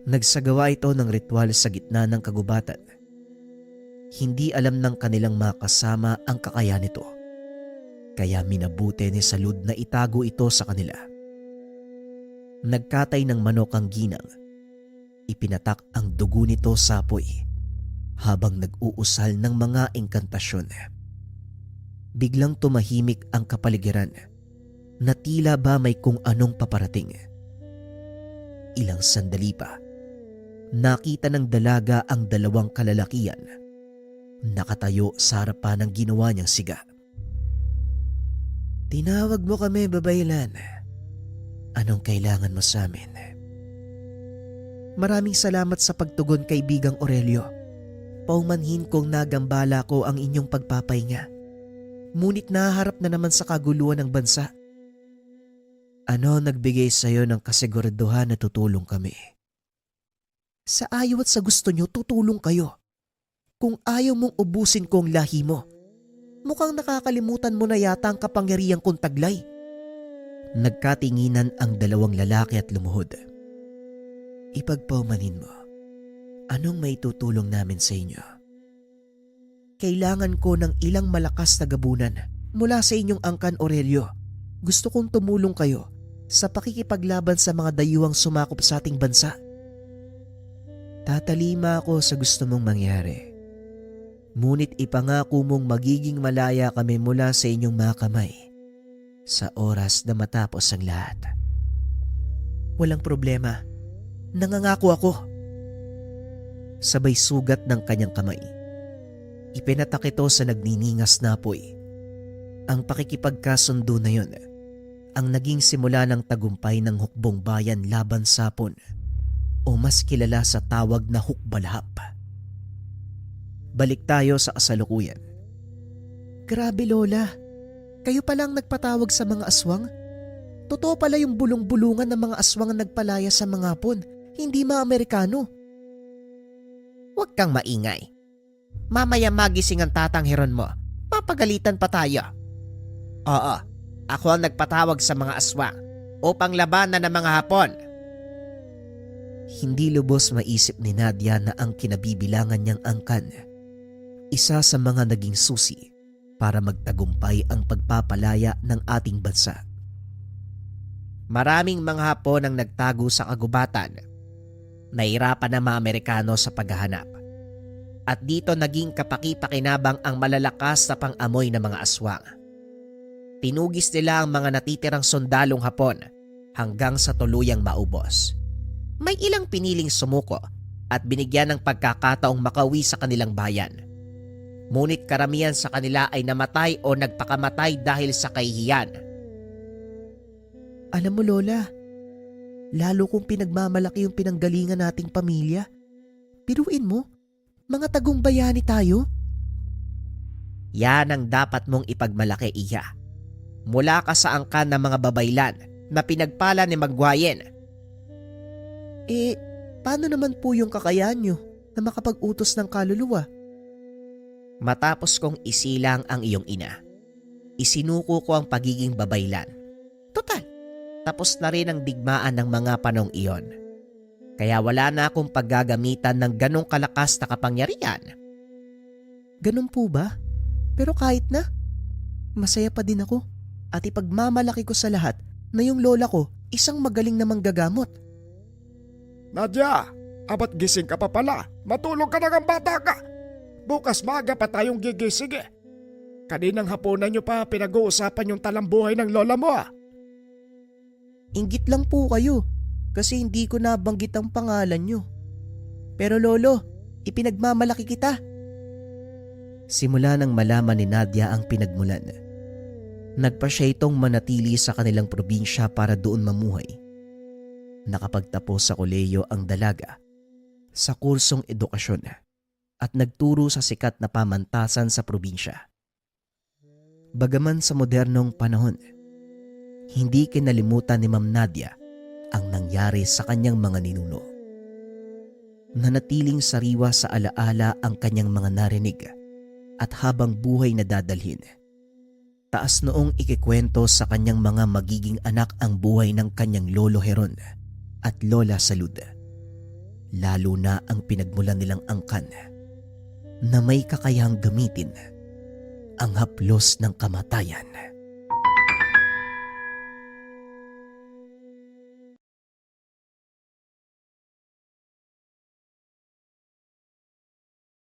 Nagsagawa ito ng ritual sa gitna ng kagubatan. Hindi alam ng kanilang mga kasama ang kakayahan nito. Kaya minabuti ni Salud na itago ito sa kanila. Nagkatay ng manok ang ginang. Ipinatak ang dugo nito sa apoy habang nag-uusal ng mga engkantasyon. Biglang tumahimik ang kapaligiran na tila ba may kung anong paparating. Ilang sandali pa, nakita ng dalaga ang dalawang kalalakian nakatayo sa harapan ng ginawa niyang siga. "Tinawag mo kami, babaylan. Anong kailangan mo sa amin?" "Maraming salamat sa pagtugon, kaibigang Aurelio. Paumanhin kong nagambala ko ang inyong pagpapahinga. Ngunit naharap na naman sa kaguluhan ng bansa." "Ano nagbigay sa iyo ng kasiguraduhan na tutulong kami?" "Sa ayaw at sa gusto nyo, tutulong kayo. Kung ayaw mong ubusin ko ang lahi mo, mukhang nakakalimutan mo na yata ang kapangyarihang kong taglay." Nagkatinginan ang dalawang lalaki at lumuhod. "Ipagpaumanhin mo. Anong may tutulong namin sa inyo?" "Kailangan ko ng ilang malakas na gabunan mula sa inyong angkan, Aurelio. Gusto kong tumulong kayo sa pakikipaglaban sa mga dayuhang sumakop sa ating bansa." "Tatalima ako sa gusto mong mangyari. Ngunit ipangako mong magiging malaya kami mula sa inyong mga kamay sa oras na matapos ang lahat." "Walang problema. Nangangako ako." Sabay sugat ng kanyang kamay, ipinatak ito sa nagniningas na apoy. Ang pakikipagkasundo na yun ang naging simula ng tagumpay ng hukbong bayan laban sa Hapon, o mas kilala sa tawag na hukbalhap. Balik tayo sa kasalukuyan. "Grabe, Lola. Kayo palang nagpatawag sa mga aswang? Totoo pala yung bulong-bulungan ng mga aswang ang nagpalaya sa mga Hapon, hindi mga Amerikano." Huwag kang maingay. Mamaya magising ang tatanghiron mo. Papagalitan pa tayo. Oo, ako ang nagpatawag sa mga aswang upang labanan ng mga Hapon. Hindi lubos maisip ni Nadia na ang kinabibilangan niyang angkan, isa sa mga naging susi para magtagumpay ang pagpapalaya ng ating bansa. Maraming mga Hapon ang nagtago sa kagubatan. Nahirapan ang mga Amerikano sa paghahanap. At dito naging kapaki-pakinabang ang malalakas na pang-amoy ng mga aswang. Tinugis nila ang mga natitirang sundalong Hapon hanggang sa tuluyang maubos. May ilang piniling sumuko at binigyan ng pagkakataong makauwi sa kanilang bayan. Ngunit karamihan sa kanila ay namatay o nagpakamatay dahil sa kahihiyan. "Alam mo, Lola, lalo kong pinagmamalaki yung pinanggalingan nating pamilya. Biruin mo, mga tagong bayani tayo." Yan ang dapat mong ipagmalaki, Iya. Mula ka sa angkan ng mga babaylan na pinagpala ni Magwayen. Paano naman po yung kakayahan nyo na makapag-utos ng kaluluwa? Matapos kong isilang ang iyong ina, isinuko ko ang pagiging babaylan. Total, tapos na rin ang digmaan ng mga panong iyon. Kaya wala na akong paggagamitan ng ganong kalakas na kapangyarihan. Ganun po ba? Pero kahit na, masaya pa din ako at ipagmamalaki ko sa lahat na yung lola ko isang magaling na manggagamot. Nadia, abat gising ka pa pala. Matulog ka na ng bata ka. Bukas maaga pa tayong gigising eh. Kaninang hapunan nyo pa pinag-uusapan yung talambuhay ng lola mo ah. Inggit lang po kayo kasi hindi ko nabanggit ang pangalan nyo. Pero lolo, ipinagmamalaki kita. Simula nang malaman ni Nadia ang pinagmulan, nagpa siya itong manatili sa kanilang probinsya para doon mamuhay. Nakapagtapos sa kolehiyo ang dalaga sa kursong edukasyon at nagturo sa sikat na pamantasan sa probinsya. Bagaman sa modernong panahon, hindi kinalimutan ni Ma'am Nadia ang nangyari sa kanyang mga ninuno. Nanatiling sariwa sa alaala ang kanyang mga narinig at habang buhay na dadalhin. Taas noong ikikwento sa kanyang mga magiging anak ang buhay ng kanyang lolo Heron at lola Salud. Lalo na ang pinagmulan nilang angkan na may kakayahang gamitin ang haplos ng kamatayan.